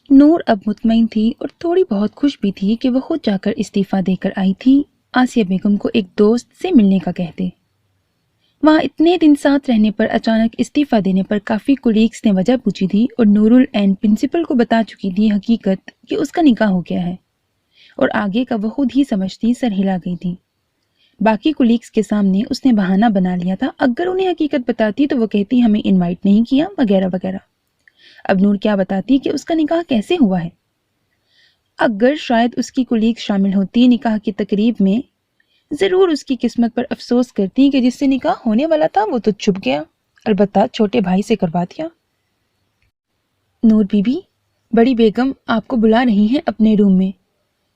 نور اب مطمئن تھی اور تھوڑی بہت خوش بھی تھی کہ وہ خود جا کر استعفیٰ دے کر آئی تھی آسیہ بیگم کو ایک دوست سے ملنے کا کہتے۔ وہاں اتنے دن ساتھ رہنے پر اچانک استعفیٰ دینے پر کافی کولیگز نے وجہ پوچھی تھی اور نور العین پرنسپل کو بتا چکی تھی حقیقت کہ اس کا نکاح ہو گیا ہے، اور آگے کا وہ خود ہی سمجھتی سر ہلا گئی تھی۔ باقی کولیگز کے سامنے اس نے بہانہ بنا لیا تھا، اگر انہیں حقیقت بتاتی تو وہ کہتی ہمیں انوائٹ نہیں کیا وغیرہ وغیرہ۔ اب نور کیا بتاتی کہ اس کا نکاح کیسے ہوا ہے؟ اگر شاید اس کی کولیگ شامل ہوتی نکاح کی تقریب میں، ضرور اس کی قسمت پر افسوس کرتی کہ جس سے نکاح ہونے والا تھا وہ تو چھپ گیا، البتہ چھوٹے بھائی سے کروا دیا۔ نور بی بی، بڑی بیگم آپ کو بلا رہی ہیں اپنے روم میں،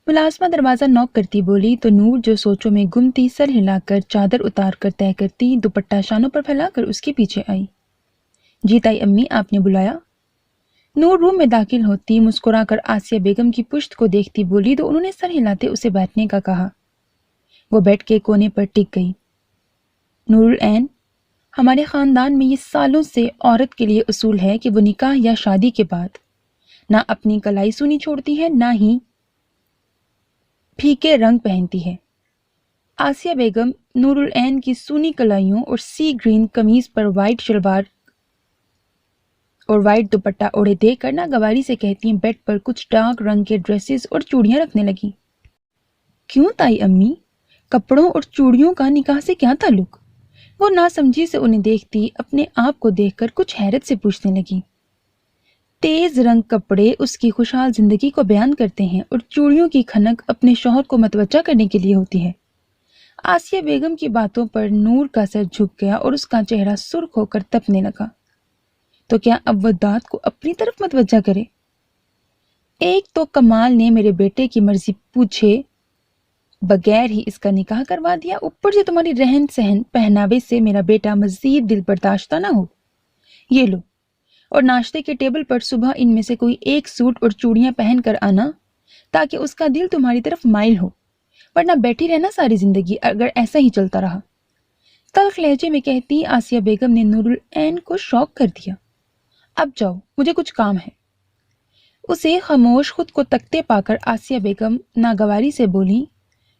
ملازمہ دروازہ نوک کرتی بولی تو نور جو سوچوں میں گم تھی سر ہلا کر چادر اتار کر طے کرتی دوپٹہ شانوں پر پھیلا کر اس کے پیچھے آئی۔ جی تائی امی، آپ نے بلایا؟ نور روم میں داخل ہوتی مسکرا کر آسیہ بیگم کی پشت کو دیکھتی بولی تو انہوں نے سر ہلاتے اسے بیٹھنے کا کہا۔ وہ بیٹھ کے کونے پر ٹک گئی۔ نور العین، ہمارے خاندان میں یہ سالوں سے عورت کے لیے اصول ہے کہ وہ نکاح یا شادی کے بعد نہ اپنی کلائی سونی چھوڑتی ہے نہ ہی پھیکے رنگ پہنتی ہے۔ آسیہ بیگم نور العین کی سونی کلائیوں اور سی گرین قمیض پر وائٹ شلوار اور وائٹ دوپٹہ اوڑھے دیکھ کر ناگواری سے کہتی ہیں بیڈ پر کچھ ڈارک رنگ کے ڈریسز اور چوڑیاں رکھنے لگی۔ کیوں تائی امی، کپڑوں اور چوڑیوں کا نکاح سے کیا تعلق؟ وہ ناسمجھی سے انہیں دیکھتی اپنے آپ کو دیکھ کر کچھ حیرت سے پوچھنے لگی۔ تیز رنگ کپڑے اس کی خوشحال زندگی کو بیان کرتے ہیں اور چوڑیوں کی کھنک اپنے شوہر کو متوجہ کرنے کے لیے ہوتی ہے۔ آسیہ بیگم کی باتوں پر نور کا سر جھک گیا اور اس کا چہرہ سرخ ہو کر تپنے لگا۔ تو کیا اب وہ داد کو اپنی طرف متوجہ کرے؟ ایک تو کمال نے میرے بیٹے کی مرضی پوچھے بغیر ہی اس کا نکاح کروا دیا، اوپر سے تمہاری رہن سہن پہناوے سے میرا بیٹا مزید دل برداشتہ نہ ہو۔ یہ لو، اور ناشتے کے ٹیبل پر صبح ان میں سے کوئی ایک سوٹ اور چوڑیاں پہن کر آنا تاکہ اس کا دل تمہاری طرف مائل ہو، ورنہ بیٹھی رہنا ساری زندگی اگر ایسا ہی چلتا رہا۔ تلخ لہجے میں کہتی آسیہ بیگم نے نور العین کو شوق کر دیا۔ اب جاؤ، مجھے کچھ کام ہے۔ اسے خاموش خود کو تکتے پا کر آسیہ بیگم ناگواری سے بولی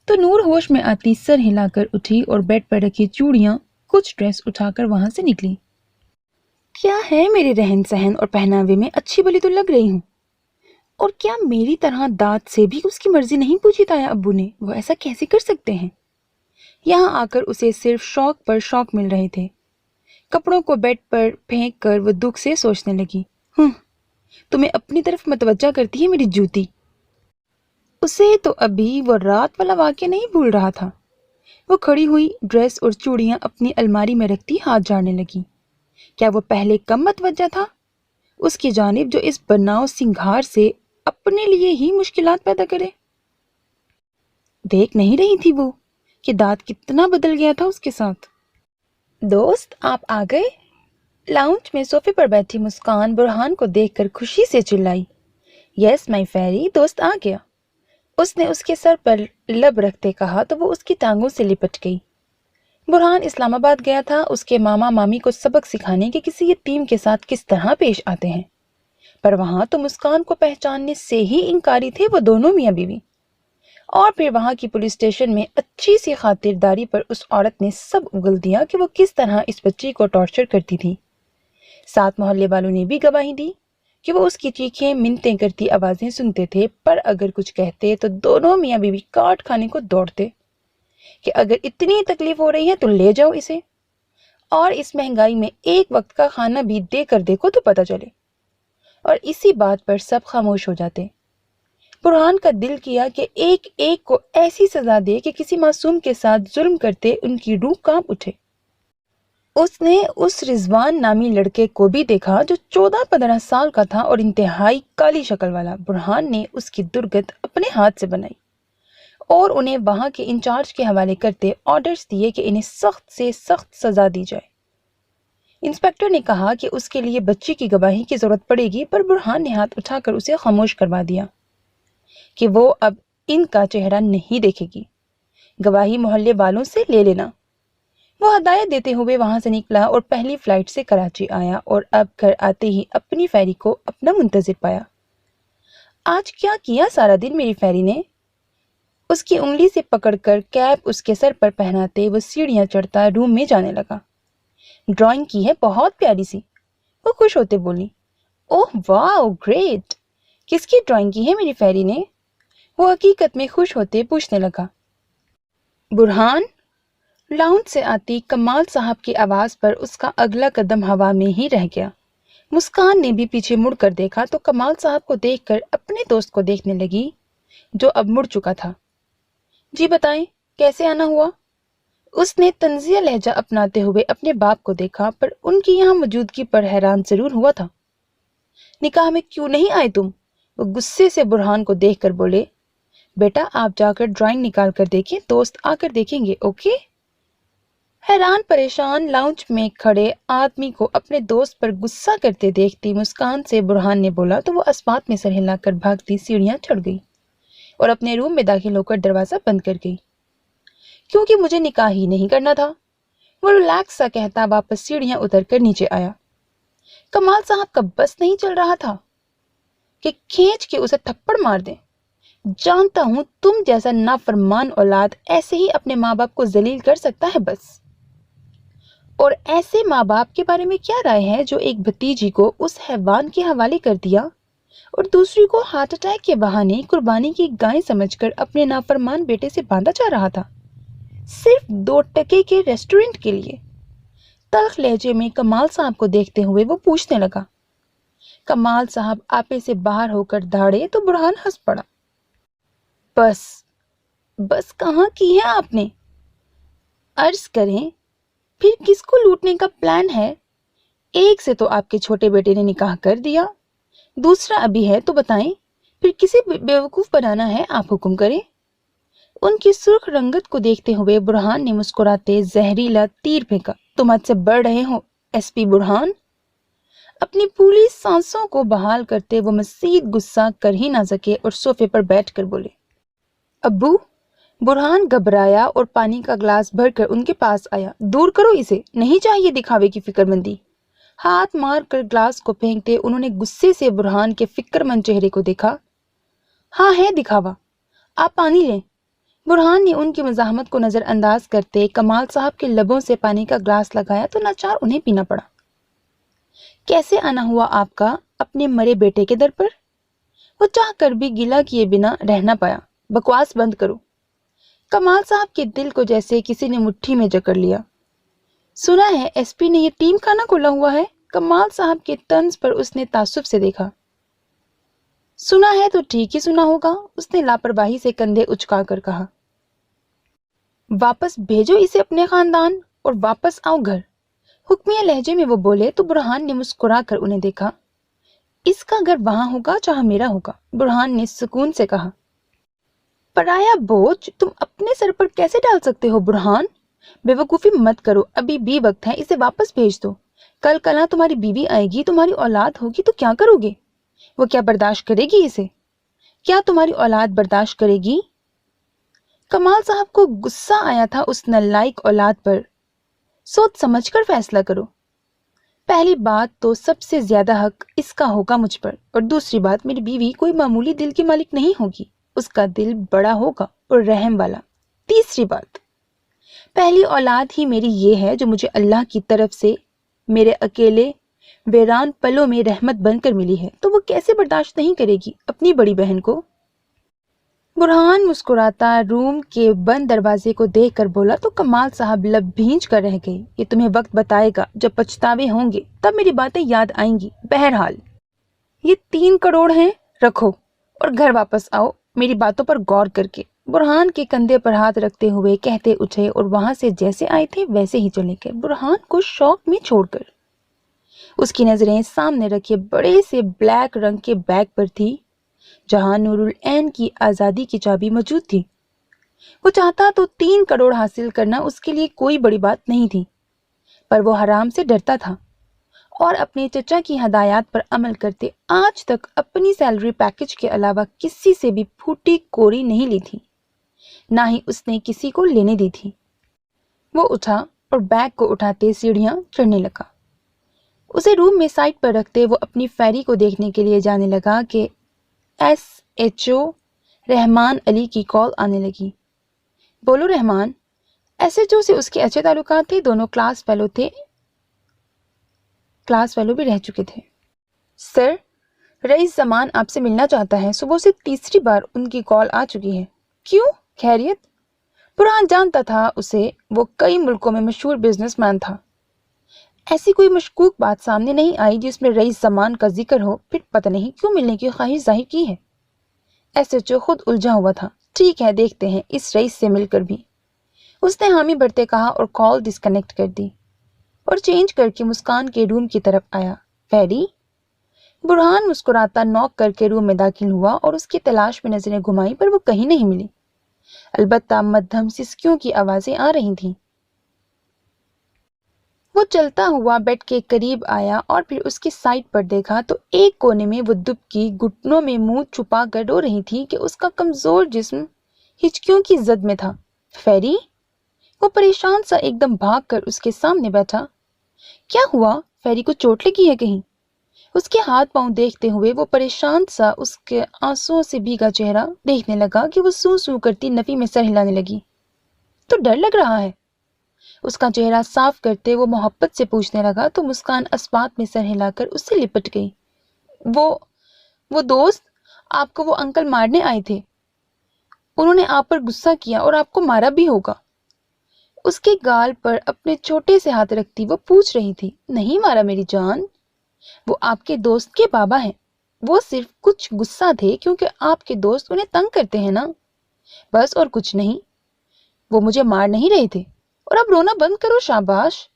تو نور ہوش میں آتی سر ہلا کر اٹھی اور بیڈ پر رکھی چوڑیاں کچھ ڈریس اٹھا کر وہاں سے نکلی۔ کیا ہے میرے رہن سہن اور پہناوے میں اچھی بلی تو لگ رہی ہوں، اور کیا میری طرح داد سے بھی اس کی مرضی نہیں پوچھی تایا ابو نے؟ وہ ایسا کیسے کر سکتے ہیں؟ یہاں آ کر اسے صرف شوق پر شوق مل رہے تھے۔ کپڑوں کو بیڈ پر پھینک کر وہ دکھ سے سوچنے لگی، تمہیں اپنی طرف متوجہ کرتی ہے میری جوتی۔ اسے تو ابھی وہ رات والا واقعہ نہیں بھول رہا تھا۔ وہ کھڑی ہوئی ڈریس اور چوڑیاں اپنی الماری میں رکھتی ہاتھ جھاڑنے لگی۔ کیا وہ پہلے کم متوجہ تھا اس کی جانب جو اس بناؤ سنگھار سے اپنے لیے ہی مشکلات پیدا کرے؟ دیکھ نہیں رہی تھی وہ کہ داد کتنا بدل گیا تھا اس کے ساتھ؟ دوست آپ آ گئے؟ لاؤنج میں صوفے پر بیٹھی مسکان برہان کو دیکھ کر خوشی سے چلائی۔ یس مائی فیری، دوست آ گیا۔ اس نے اس کے سر پر لب رکھتے کہا تو وہ اس کی ٹانگوں سے لپٹ گئی۔ برہان اسلام آباد گیا تھا اس کے ماما مامی کو سبق سکھانے کہ کسی یتیم کے ساتھ کس طرح پیش آتے ہیں، پر وہاں تو مسکان کو پہچاننے سے ہی انکاری تھے وہ دونوں میاں بیوی۔ اور پھر وہاں کی پولیس اسٹیشن میں اچھی سی خاطرداری پر اس عورت نے سب اگل دیا کہ وہ کس طرح اس بچی کو ٹارچر کرتی تھی۔ ساتھ محلے والوں نے بھی گواہی دی کہ وہ اس کی چیخیں منتیں کرتی آوازیں سنتے تھے، پر اگر کچھ کہتے تو دونوں میاں بیوی کاٹ کھانے کو دوڑتے کہ اگر اتنی تکلیف ہو رہی ہے تو لے جاؤ اسے، اور اس مہنگائی میں ایک وقت کا کھانا بھی دے کر دیکھو تو پتہ چلے۔ اور اسی بات پر سب خاموش ہو جاتے۔ برہان کا دل کیا کہ ایک ایک کو ایسی سزا دے کہ کسی معصوم کے ساتھ ظلم کرتے ان کی روح کانپ اٹھے۔ اس نے اس رضوان نامی لڑکے کو بھی دیکھا جو 14-15 سال کا تھا اور انتہائی کالی شکل والا۔ برہان نے اس کی درگت اپنے ہاتھ سے بنائی اور انہیں وہاں کے انچارج کے حوالے کرتے آرڈرز دیے کہ انہیں سخت سے سخت سزا دی جائے۔ انسپکٹر نے کہا کہ اس کے لیے بچی کی گواہی کی ضرورت پڑے گی، پر برہان نے ہاتھ اٹھا کر اسے خاموش کروا دیا کہ وہ اب ان کا چہرہ نہیں دیکھے گی، گواہی محلے والوں سے لے لینا۔ وہ ہدایت دیتے ہوئے وہاں سے نکلا اور پہلی فلائٹ سے کراچی آیا اور اب گھر آتے ہی اپنی فیری کو اپنا منتظر پایا۔ आज क्या किया सारा दिन मेरी फेरी ने? उसकी उंगली से पकड़कर कैप उसके सर पर पहनाते वो सीढ़ियां चढ़ता रूम में जाने लगा। ड्राइंग की है, बहुत प्यारी सी, वो खुश होते बोली। ओह वाह, ग्रेट। किसकी ड्राइंग की है मेरी फेरी ने? वो हकीकत में खुश होते पूछने लगा। बुरहान? लाउंज से आती कमाल साहब की आवाज पर उसका अगला कदम हवा में ही रह गया। मुस्कान ने भी पीछे मुड़कर देखा तो कमाल साहब को देखकर अपने दोस्त को देखने लगी जो अब मुड़ चुका था। जी बताएं, कैसे आना हुआ? उसने तंजिया लहजा अपनाते हुए अपने बाप को देखा, पर उनकी यहाँ मौजूदगी पर हैरान जरूर हुआ था। निकाह में क्यों नहीं आए तुम? वो गुस्से से बुरहान को देखकर बोले। बेटा आप जाकर ड्राइंग निकाल कर देखें, दोस्त आकर देखेंगे, ओके? हैरान परेशान लाउंज में खड़े आदमी को अपने दोस्त पर गुस्सा करते देखती मुस्कान से बुरहान ने बोला तो वो अस्पात में सर हिलाकर भागती सीढ़ियां चढ़ गई और अपने रूम में दाखिल होकर दरवाजा बंद कर गई। क्योंकि मुझे निकाह ही नहीं करना था, वो रिलैक्स सा कहता वापस सीढ़ियां उतरकर नीचे आया। कमाल साहब का बस नहीं चल रहा था कि खींच के उसे थप्पड़ मार दें। जानता हूं तुम जैसा नाफरमान औलाद ऐसे ही अपने माँ बाप को जलील कर सकता है बस। और ऐसे माँ बाप के बारे में क्या राय है जो एक भतीजी को उस हैवान के हवाले कर दिया और दूसरी को हार्ट अटैक के बहाने कुर्बानी की गाय समझकर अपने नाफरमान बेटे से बांधा जा रहा था, सिर्फ 2 टके के रेस्टोरेंट के लिए। तल्ख लहजे में कमाल साहब को देखते हुए वो पूछने लगा। कमाल साहब आपे से बाहर होकर दौड़े तो बुरहान हंस पड़ा। बस कहाँ की है आपने? अर्ज करें, फिर किसको लूटने का प्लान है? एक से तो आपके छोटे बेटे ने निकाह कर दिया, दूसरा अभी है, तो बताएं फिर किसे बेवकूफ बनाना है? आप हुक्म करें। उनकी सुर्ख रंगत को देखते हुए बुरहान ने मुस्कुराते जहरीला तीर फेंका। तुम हद से बढ़ रहे हो एसपी बुरहान। अपनी पूरी सांसों को बहाल करते वो मजीद गुस्सा कर ही ना सके और सोफे पर बैठकर बोले। अब्बू। बुरहान घबराया और पानी का ग्लास भरकर उनके पास आया। दूर करो इसे, नहीं चाहिए दिखावे की फिक्रमंदी। हाथ मार कर ग्लास को फेंकते उन्होंने गुस्से से बुरहान के फिक्रमंद चेहरे को देखा। हाँ है दिखावा, आप पानी लें। बुरहान ने उनकी मज़ाहमत को नजरअंदाज करते कमाल साहब के लबों से पानी का ग्लास लगाया तो नाचार उन्हें पीना पड़ा। कैसे आना हुआ आपका अपने मरे बेटे के दर पर? वो चाह कर भी गिला किए बिना रह न पाया। बकवास बंद करो। कमाल साहब के दिल को जैसे किसी ने मुट्ठी में जकड़ लिया। सुना है एसपी ने ये टीम खाना खोला हुआ है? कमाल साहब के तंज पर उसने तासुब से देखा। सुना है तो ठीक ही सुना होगा, उसने लापरवाही से कंधे उचकाकर कहा। वापस भेजो इसे अपने खानदान और वापस आओ घर, हुक्मिया लहजे में वो बोले तो बुरहान ने मुस्कुरा कर उन्हें देखा। इसका घर वहां होगा जहां मेरा होगा, बुरहान ने सुकून से कहा। पराया बोझ तुम अपने सर पर कैसे डाल सकते हो बुरहान? बेवकूफी मत करो, अभी भी वक्त है, इसे वापस भेज दो। कल कला तुम्हारी बीवी आएगी, तुम्हारी औलाद होगी तो क्या करोगे? वो क्या बर्दाश्त करेगी इसे? क्या तुम्हारी औलाद बर्दाश्त करेगी? कमाल साहब को गुस्सा आया था उस नालायक औलाद पर। सोच समझकर फैसला करो। पहली बात तो सबसे ज्यादा हक इसका होगा मुझ पर, और दूसरी बात मेरी बीवी कोई मामूली दिल की मालिक नहीं होगी, उसका दिल बड़ा होगा और रहम वाला। तीसरी बात, पहली औलाद ही मेरी ये है जो मुझे अल्लाह की तरफ से मेरे अकेले वीरान पलों में रहमत बनकर मिली है, तो वो कैसे बर्दाश्त नहीं करेगी अपनी बड़ी बहन को? बुरहान मुस्कुराता रूम के बंद दरवाजे को देखकर बोला तो कमाल साहब लब भींच कर रह गए। ये तुम्हें वक्त बताएगा, जब पछतावे होंगे तब मेरी बातें याद आएंगी। बहरहाल ये 3 करोड़ हैं, रखो और घर वापस आओ मेरी बातों पर गौर करके। बुरहान के कंधे पर हाथ रखते हुए कहते उठे और वहां से जैसे आए थे वैसे ही चले गए, बुरहान को शौक में छोड़कर। उसकी नजरें सामने रखे बड़े से ब्लैक रंग के बैग पर थी जहां नूरुल ऐन की आजादी की चाबी मौजूद थी। वो चाहता तो 3 करोड़ हासिल करना उसके लिए कोई बड़ी बात नहीं थी, पर वो हराम से डरता था और अपने चचा की हदायत पर अमल करते आज तक अपनी सैलरी पैकेज के अलावा किसी से भी फूटी कोरी नहीं ली थी, ना ही उसने किसी को लेने दी थी। वो उठा और बैग को उठाते सीढ़ियां चढ़ने लगा। उसे रूम में साइड पर रखते वो अपनी फेरी को देखने के लिए जाने लगा कि SHO रहमान अली की कॉल आने लगी। बोलो रहमान। SHO से उसके अच्छे ताल्लुकात थे, दोनों क्लास फेलो भी रह चुके थे। सर, रईस जमान आपसे मिलना चाहता है। सुबह से तीसरी बार उनकी कॉल आ चुकी है। क्यों? खैरियत? बुरहान जानता था उसे, वो कई मुल्कों में मशहूर बिजनेसमैन था। ऐसी कोई मशकूक बात सामने नहीं आई जिसमें रईस जमान का जिक्र हो, फिर पता नहीं क्यों मिलने की ख्वाहिश जाहिर की है। SHO खुद उलझा हुआ था। ठीक है, देखते हैं इस रईस से मिलकर भी, उसने हामी भरते कहा और कॉल डिस्कनेक्ट कर दी और चेंज करके मुस्कान के रूम की तरफ आया। फेरी? बुरहान मुस्कुराता नॉक करके रूम में दाखिल हुआ और उसकी तलाश में नजरें घुमाई, पर वो कहीं नहीं मिली। अलबत्ता मध्यम सिसकियों की आवाजें आ रही थीं। वो चलता हुआ बेड के करीब आया और फिर उसकी साइड पर देखा तो एक कोने में वो दुबकी घुटनों में मुंह छुपा कर रो रही थी कि उसका कमजोर जिस्म हिचकियों की जद में था। फेरी? वो परेशान सा एकदम भाग कर उसके सामने बैठा। क्या हुआ? फेरी को चोट लगी है कहीं? उसके हाथ पांव देखते हुए वो परेशान सा उसके आंसुओं से भीगा चेहरा देखने लगा कि वो सू सू करती नफी में सर हिलाने लगी। तो डर लग रहा है? उसका चेहरा साफ करते वो मोहब्बत से पूछने लगा तो मुस्कान अस्पात में सर हिलाकर उससे लिपट गई। वो दोस्त, आपको वो अंकल मारने आए थे। उन्होंने आप पर गुस्सा किया और आपको मारा भी होगा। उसके गाल पर अपने छोटे से हाथ रखती वो पूछ रही थी। नहीं मारा मेरी जान, वो आपके दोस्त के बाबा हैं। वो सिर्फ कुछ गुस्सा थे क्योंकि आपके दोस्त उन्हें तंग करते हैं ना, बस, और कुछ नहीं। वो मुझे मार नहीं रहे थे। और अब रोना बंद करो, शाबाश।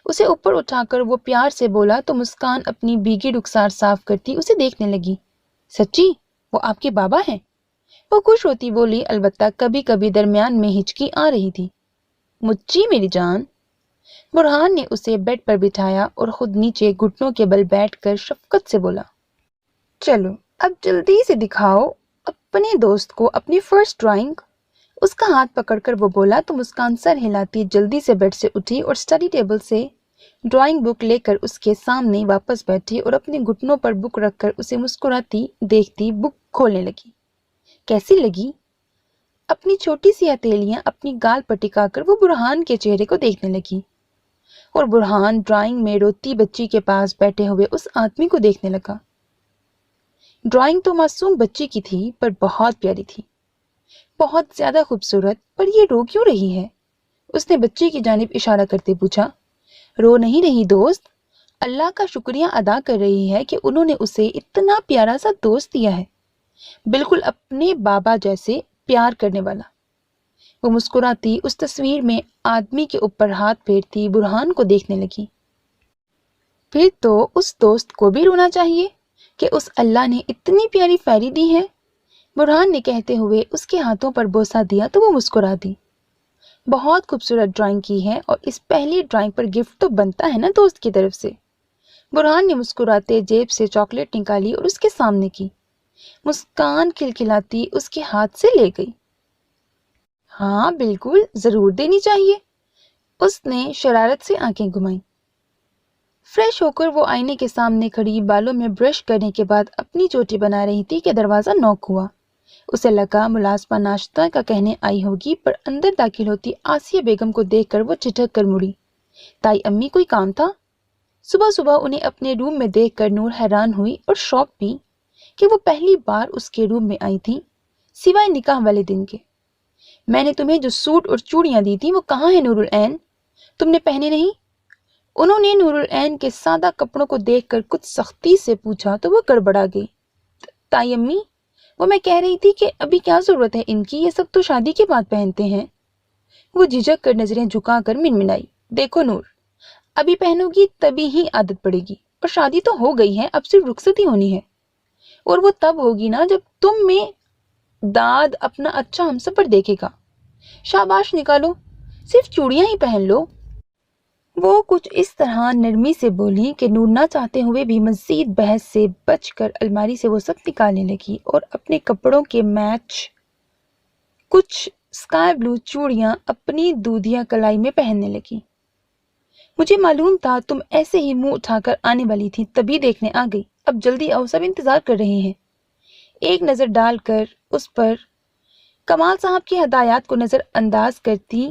उसे ऊपर उठाकर वो प्यार से बोला तो मुस्कान अपनी भीगी रुखसार साफ करती उसे देखने लगी। सच्ची? वो आपके बाबा हैं? वो खुश होती बोली, अलबत्ता कभी कभी दरमियान में हिचकी आ रही थी। मुच्ची मेरी जान। बुरहान ने उसे बेड पर बिठाया और खुद नीचे घुटनों के बल बैठकर शफकत से बोला, चलो अब जल्दी से दिखाओ अपने दोस्त को अपनी फर्स्ट ड्राइंग। उसका हाथ पकड़कर वो बोला तो मुस्कान सर हिलाती जल्दी से बेड से उठी और स्टडी टेबल से ड्राइंग बुक लेकर उसके सामने वापस बैठी और अपने घुटनों पर बुक रखकर उसे मुस्कुराती देखती बुक खोलने लगी। कैसी लगी? अपनी छोटी सी हथेलियां अपनी गाल पर टिकाकर वो बुरहान के चेहरे को देखने लगी और बुरहान ड्राइंग में रोती बच्ची के पास बैठे हुए उस आदमी को देखने लगा। ड्राइंग तो मासूम बच्ची की थी पर बहुत प्यारी थी, बहुत ज्यादा खूबसूरत। पर ये रो क्यों रही है? उसने बच्ची की जानिब इशारा करते पूछा। रो नहीं रही दोस्त, अल्लाह का शुक्रिया अदा कर रही है कि उन्होंने उसे इतना प्यारा सा दोस्त दिया है, बिल्कुल अपने बाबा जैसे प्यार करने वाला। वो मुस्कुराती उस तस्वीर में आदमी के ऊपर हाथ फेरती बुरहान को देखने लगी। फिर तो उस दोस्त को भी रोना चाहिए कि उस अल्लाह ने इतनी प्यारी फेरी दी है, बुरहान ने कहते हुए उसके हाथों पर बोसा दिया तो वो मुस्कुरा दी। बहुत खूबसूरत ड्राइंग की है और इस पहली ड्राइंग पर गिफ्ट तो बनता है ना दोस्त की तरफ से। बुरहान ने मुस्कुराते जेब से चॉकलेट निकाली और उसके सामने की। मुस्कान खिलखिलाती उसके हाथ से ले गई। हाँ बिल्कुल, जरूर देनी चाहिए। उसने शरारत से आंखें घुमाई। फ्रेश होकर वो आईने के सामने खड़ी बालों में ब्रश करने के बाद अपनी चोटी बना रही थी कि दरवाजा नॉक हुआ। उसे लगा मुलाजमा नाश्ता का कहने आई होगी, पर अंदर दाखिल होती आसिया बेगम को देखकर वो ठिठक कर मुड़ी। ताई अम्मी, कोई काम था? सुबह सुबह उन्हें अपने रूम में देखकर नूर हैरान हुई और शौक भी कि वो पहली बार उसके रूम में आई थी सिवाय निकाह वाले दिन के। मैंने तुम्हें जो सूट और चूड़ियां दी थी वो कहाँ है नूरुल ऐन? तुमने पहने नहीं? उन्होंने नूरुल ऐन के सादा कपड़ों को देखकर कुछ सख्ती से पूछा तो वो गड़बड़ा गई। ताई अम्मी, वो मैं कह रही थी कि अभी क्या जरूरत है इनकी, ये सब तो शादी के बाद पहनते हैं। वो झिझक कर नजरें झुकाकर मिनमिनाई। देखो नूर, अभी पहनोगी तभी ही आदत पड़ेगी, और शादी तो हो गई है, अब सिर्फ रुखसती होनी है, और वो तब होगी ना जब तुम में दाद अपना अच्छा हमसफर देखेगा। शाबाश, निकालो, सिर्फ चूड़ियां ही पहन लो। वो कुछ इस तरह नरमी से बोली कि नूर ना चाहते हुए भी मजीद बहस से बचकर अलमारी से वो सब निकालने लगी और अपने कपड़ों के मैच कुछ स्काई ब्लू चूड़ियां अपनी दूधिया कलाई में पहनने लगी। मुझे मालूम था तुम ऐसे ही मुंह उठाकर आने वाली थी, तभी देखने आ गई। अब जल्दी आओ, सब इंतजार कर रहे हैं। एक नज़र डालकर उस पर कमाल साहब की हदायत को नज़र अंदाज करती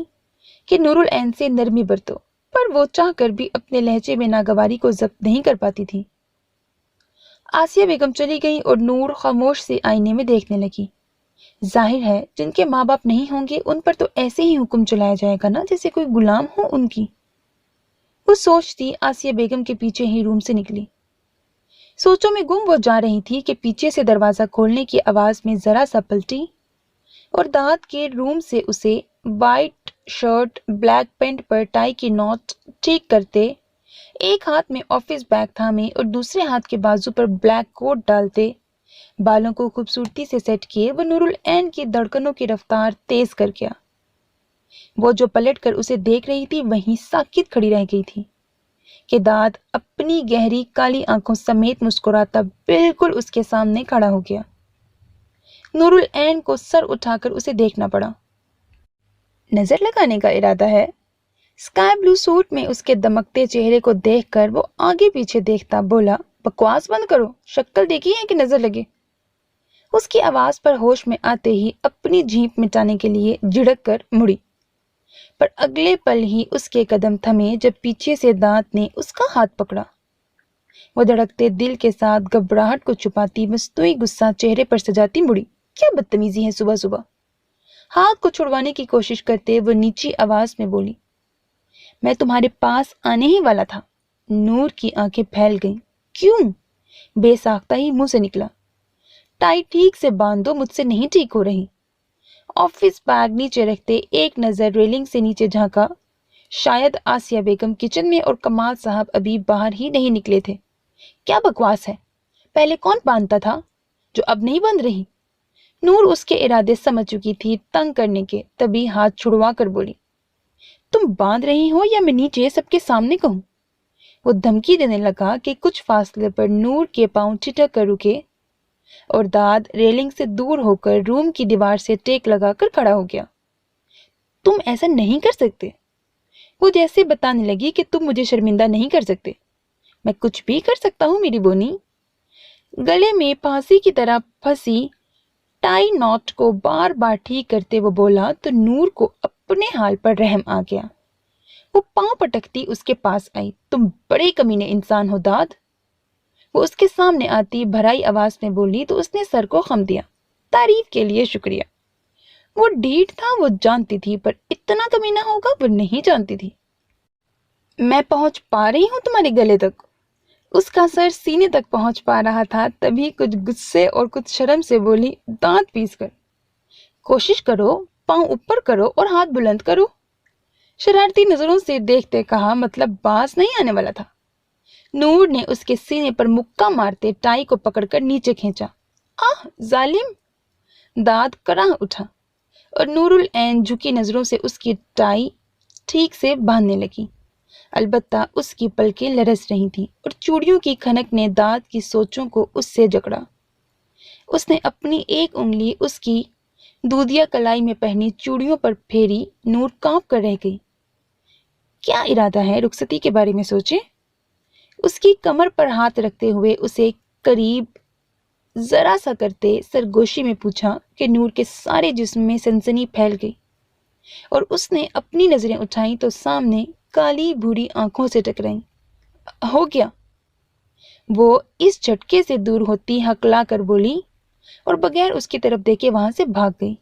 कि नूरुल ऐन से नरमी बरतो, पर वो चाहकर भी अपने लहजे में नागवारी को जब्त नहीं कर पाती थी। आसिया बेगम चली गई और नूर खामोश से आईने में देखने लगी। जाहिर है जिनके माँ बाप नहीं होंगे उन पर तो ऐसे ही हुक्म चलाया जाएगा ना, जैसे कोई गुलाम हो उनकी। वो सोचती आसिया बेगम के पीछे ही रूम से निकली। सोचों में गुम वो जा रही थी कि पीछे से दरवाजा खोलने की आवाज में जरा सा पलटी और दाद के रूम से उसे वाइट शर्ट ब्लैक पैंट पर टाई की नॉट ठीक करते, एक हाथ में ऑफिस बैग थामे और दूसरे हाथ के बाजू पर ब्लैक कोट डालते, बालों को खूबसूरती से सेट किए वो नूरुल ऐन की धड़कनों की रफ्तार तेज कर गया। वो जो पलट कर उसे देख रही थी वहीं साकित खड़ी रह गई थी कि दाद अपनी गहरी काली आंखों समेत मुस्कुराता बिल्कुल उसके सामने खड़ा हो गया। नूरुल ऐन को सर उठाकर उसे देखना पड़ा। नजर लगाने का इरादा है? स्काई ब्लू सूट में उसके दमकते चेहरे को देखकर वो आगे पीछे देखता बोला, बकवास बंद करो, शक्ल देखी है कि नजर लगे। उसकी आवाज पर होश में आते ही अपनी झींप मिटाने के लिए झिड़क कर मुड़ी, पर अगले पल ही उसके कदम थमे जब पीछे से दांत ने उसका हाथ पकड़ा। वो धड़कते दिल के साथ घबराहट को छुपाती मस्तूई गुस्सा चेहरे पर सजाती मुड़ी। क्या बदतमीजी है सुबह सुबह। हाथ को छुड़वाने की कोशिश करते वो नीची आवाज में बोली, मैं तुम्हारे पास आने ही वाला था। नूर की आंखें फैल गईं। क्यों? बेसाख्ता ही मुंह से निकला, टाई ठीक से बांध दो, मुझसे नहीं ठीक हो रही। ऑफिस बैग नीचे रखते एक नजर रेलिंग से नीचे झांका। शायद आसिया बेगम किचन में और कमाल साहब अभी बाहर ही नहीं निकले थे। क्या बकवास है, पहले कौन बांधता था जो अब नहीं बंध रही? नूर उसके इरादे समझ चुकी थी तंग करने के, तभी हाथ छुड़वा कर बोली, तुम बांध रही हो या मैं नीचे सबके सामने कहूं? वो धमकी देने लगा कि कुछ फासले पर नूर के पांव ठिठक कर रुके और दाद रेलिंग से दूर होकर रूम की दीवार से टेक लगाकर खड़ा हो गया। तुम ऐसा नहीं कर सकते। वो जैसे बताने लगी कि तुम मुझे शर्मिंदा नहीं कर सकते। मैं कुछ भी कर सकता हूँ मेरी बोनी। गले में फांसी की तरह फंसी टाई नॉट को बार बार ठीक करते वो बोला तो नूर को अपने हाल पर रहम आ गया। वो पांव पटकती उसके पास आई। तुम बड़े कमीने इंसान हो दाद। वो उसके सामने आती भराई आवाज में बोली तो उसने सर को खम दिया। तारीफ के लिए शुक्रिया। वो ढीठ था वो जानती थी, पर इतना कमीना होगा वो नहीं जानती थी। मैं पहुंच पा रही हूं तुम्हारे गले तक। उसका सर सीने तक पहुंच पा रहा था, तभी कुछ गुस्से और कुछ शर्म से बोली, दांत पीस कर। कोशिश करो, पांव ऊपर करो और हाथ बुलंद करो। शरारती नजरों से देखते कहा, मतलब बाज नहीं आने वाला था। नूर ने उसके सीने पर मुक्का मारते टाई को पकड़कर नीचे खींचा। आह जालिम। दाद कराह उठा और नूरुल ऐन झुकी नजरों से उसकी टाई ठीक से बांधने लगी। अलबत्ता उसकी पलकें लरस रही थीं और चूड़ियों की खनक ने दाद की सोचों को उससे जकड़ा। उसने अपनी एक उंगली उसकी दूधिया कलाई में पहनी चूड़ियों पर फेरी। नूर कांप कर रह गई। क्या इरादा है? रुखसती के बारे में सोचे। उसकी कमर पर हाथ रखते हुए उसे करीब जरा सा करते सरगोशी में पूछा कि नूर के सारे जिस्म में सनसनी फैल गई और उसने अपनी नजरें उठाई तो सामने काली भूरी आंखों से टकराई। हो गया। वो इस झटके से दूर होती हकला कर बोली और बगैर उसकी तरफ देखे वहां से भाग गई।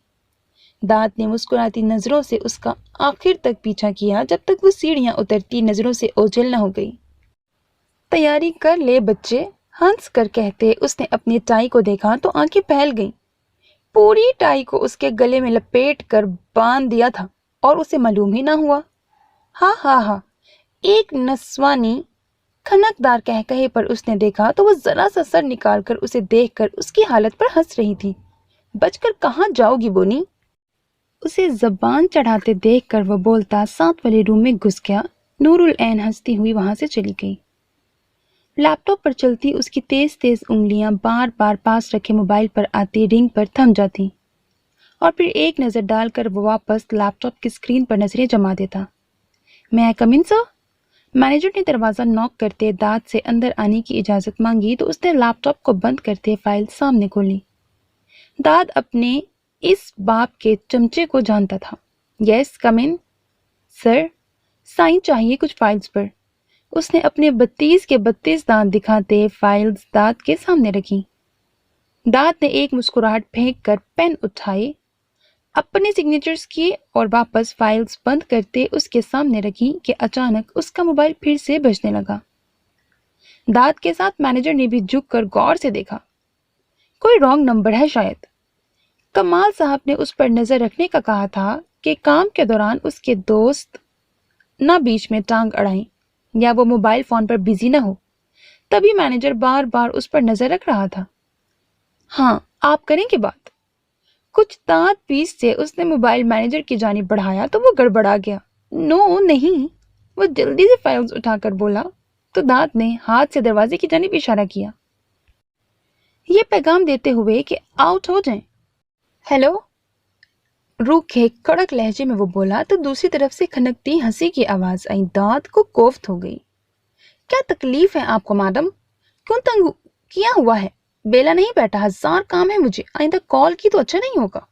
दाद ने मुस्कुराती नजरों से उसका आखिर तक पीछा किया, जब तक वो सीढ़ियां उतरती नजरों से ओझल न हो गई। तैयारी कर ले बच्चे, हंस कर कहते उसने अपनी टाई को देखा तो आंखें फैल गईं। पूरी टाई को उसके गले में लपेट कर बांध दिया था और उसे मालूम ही ना हुआ। हा हा हा। एक नस्वानी खनकदार कहकहे पर उसने देखा तो वो जरा सा सर निकालकर उसे देखकर उसकी हालत पर हंस रही थी। बचकर कहाँ जाओगी बोनी? उसे जबान चढ़ाते देखकर वो बोलता साथ वाले रूम में घुस गया। नूरुल ऐन हंसती हुई वहां से चली गई। लैपटॉप पर चलती उसकी तेज तेज उंगलियां बार बार पास रखे मोबाइल पर आती रिंग पर थम जाती और फिर एक नजर डालकर वो वापस लैपटॉप की स्क्रीन पर नजरें जमा देता। मैं आई कम इन सर? मैनेजर ने दरवाजा नॉक करते दाद से अंदर आने की इजाजत मांगी तो उसने लैपटॉप को बंद करते फाइल सामने खोली। दाद अपने इस बाप के चमचे को जानता था। यस, कम इन। सर, साइन चाहिए कुछ फाइल्स पर। उसने अपने 32 के 32 दांत दिखाते फाइल्स दाद के सामने रखी। दाद ने एक मुस्कुराहट फेंक कर पेन उठाए, अपने सिग्नेचर्स किए और वापस फाइल्स बंद करते उसके सामने रखी कि अचानक उसका मोबाइल फिर से बजने लगा। दाद के साथ मैनेजर ने भी झुककर गौर से देखा। कोई रॉन्ग नंबर है शायद। कमाल साहब ने उस पर नजर रखने का कहा था कि काम के दौरान उसके दोस्त ना बीच में टांग अड़ाएं या वो मोबाइल फोन पर बिजी ना हो। तभी मैनेजर बार बार उस पर नजर रख रहा था। हाँ, आप करेंगे बात। कुछ दांत पीस से उसने मोबाइल मैनेजर की जानिब बढ़ाया तो वो गड़बड़ा गया। नो नहीं, वो जल्दी से फाइल्स उठाकर बोला तो दांत ने हाथ से दरवाजे की जानिब इशारा किया, ये पैगाम देते हुए कि आउट हो जाएं। हेलो, रूखे कड़क लहजे में वो बोला तो दूसरी तरफ से खनकती हंसी की आवाज आई। दांत को कोफ्त हो गई। क्या तकलीफ है आपको मैडम? क्यों तंग किया हुआ है? बेला नहीं बैठा, हजार काम है मुझे। आइंदा कॉल की तो अच्छा नहीं होगा।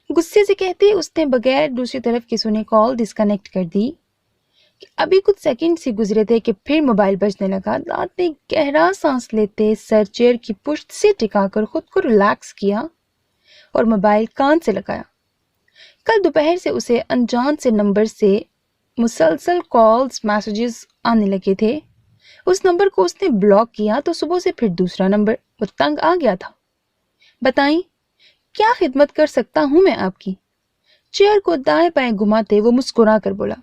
गुस्से से कहते उसने बगैर दूसरी तरफ की सुने कॉल डिस्कनेक्ट कर दी। अभी कुछ सेकंड से गुजरे थे कि फिर मोबाइल बजने लगा। दांत ने गहरा सांस लेते सर चेयर की पुश्त से टिकाकर खुद को रिलैक्स किया और मोबाइल कान से लगाया। कल दोपहर से उसे अनजान से नंबर से मुसलसल कॉल्स मैसेजेस आने लगे थे। उस नंबर को उसने ब्लॉक किया तो सुबह से फिर दूसरा नंबर। वो तंग आ गया था। बताएं, क्या खिदमत कर सकता हूं मैं आपकी? चेयर को दाएं बाएं घुमाते वो मुस्कुरा कर बोला।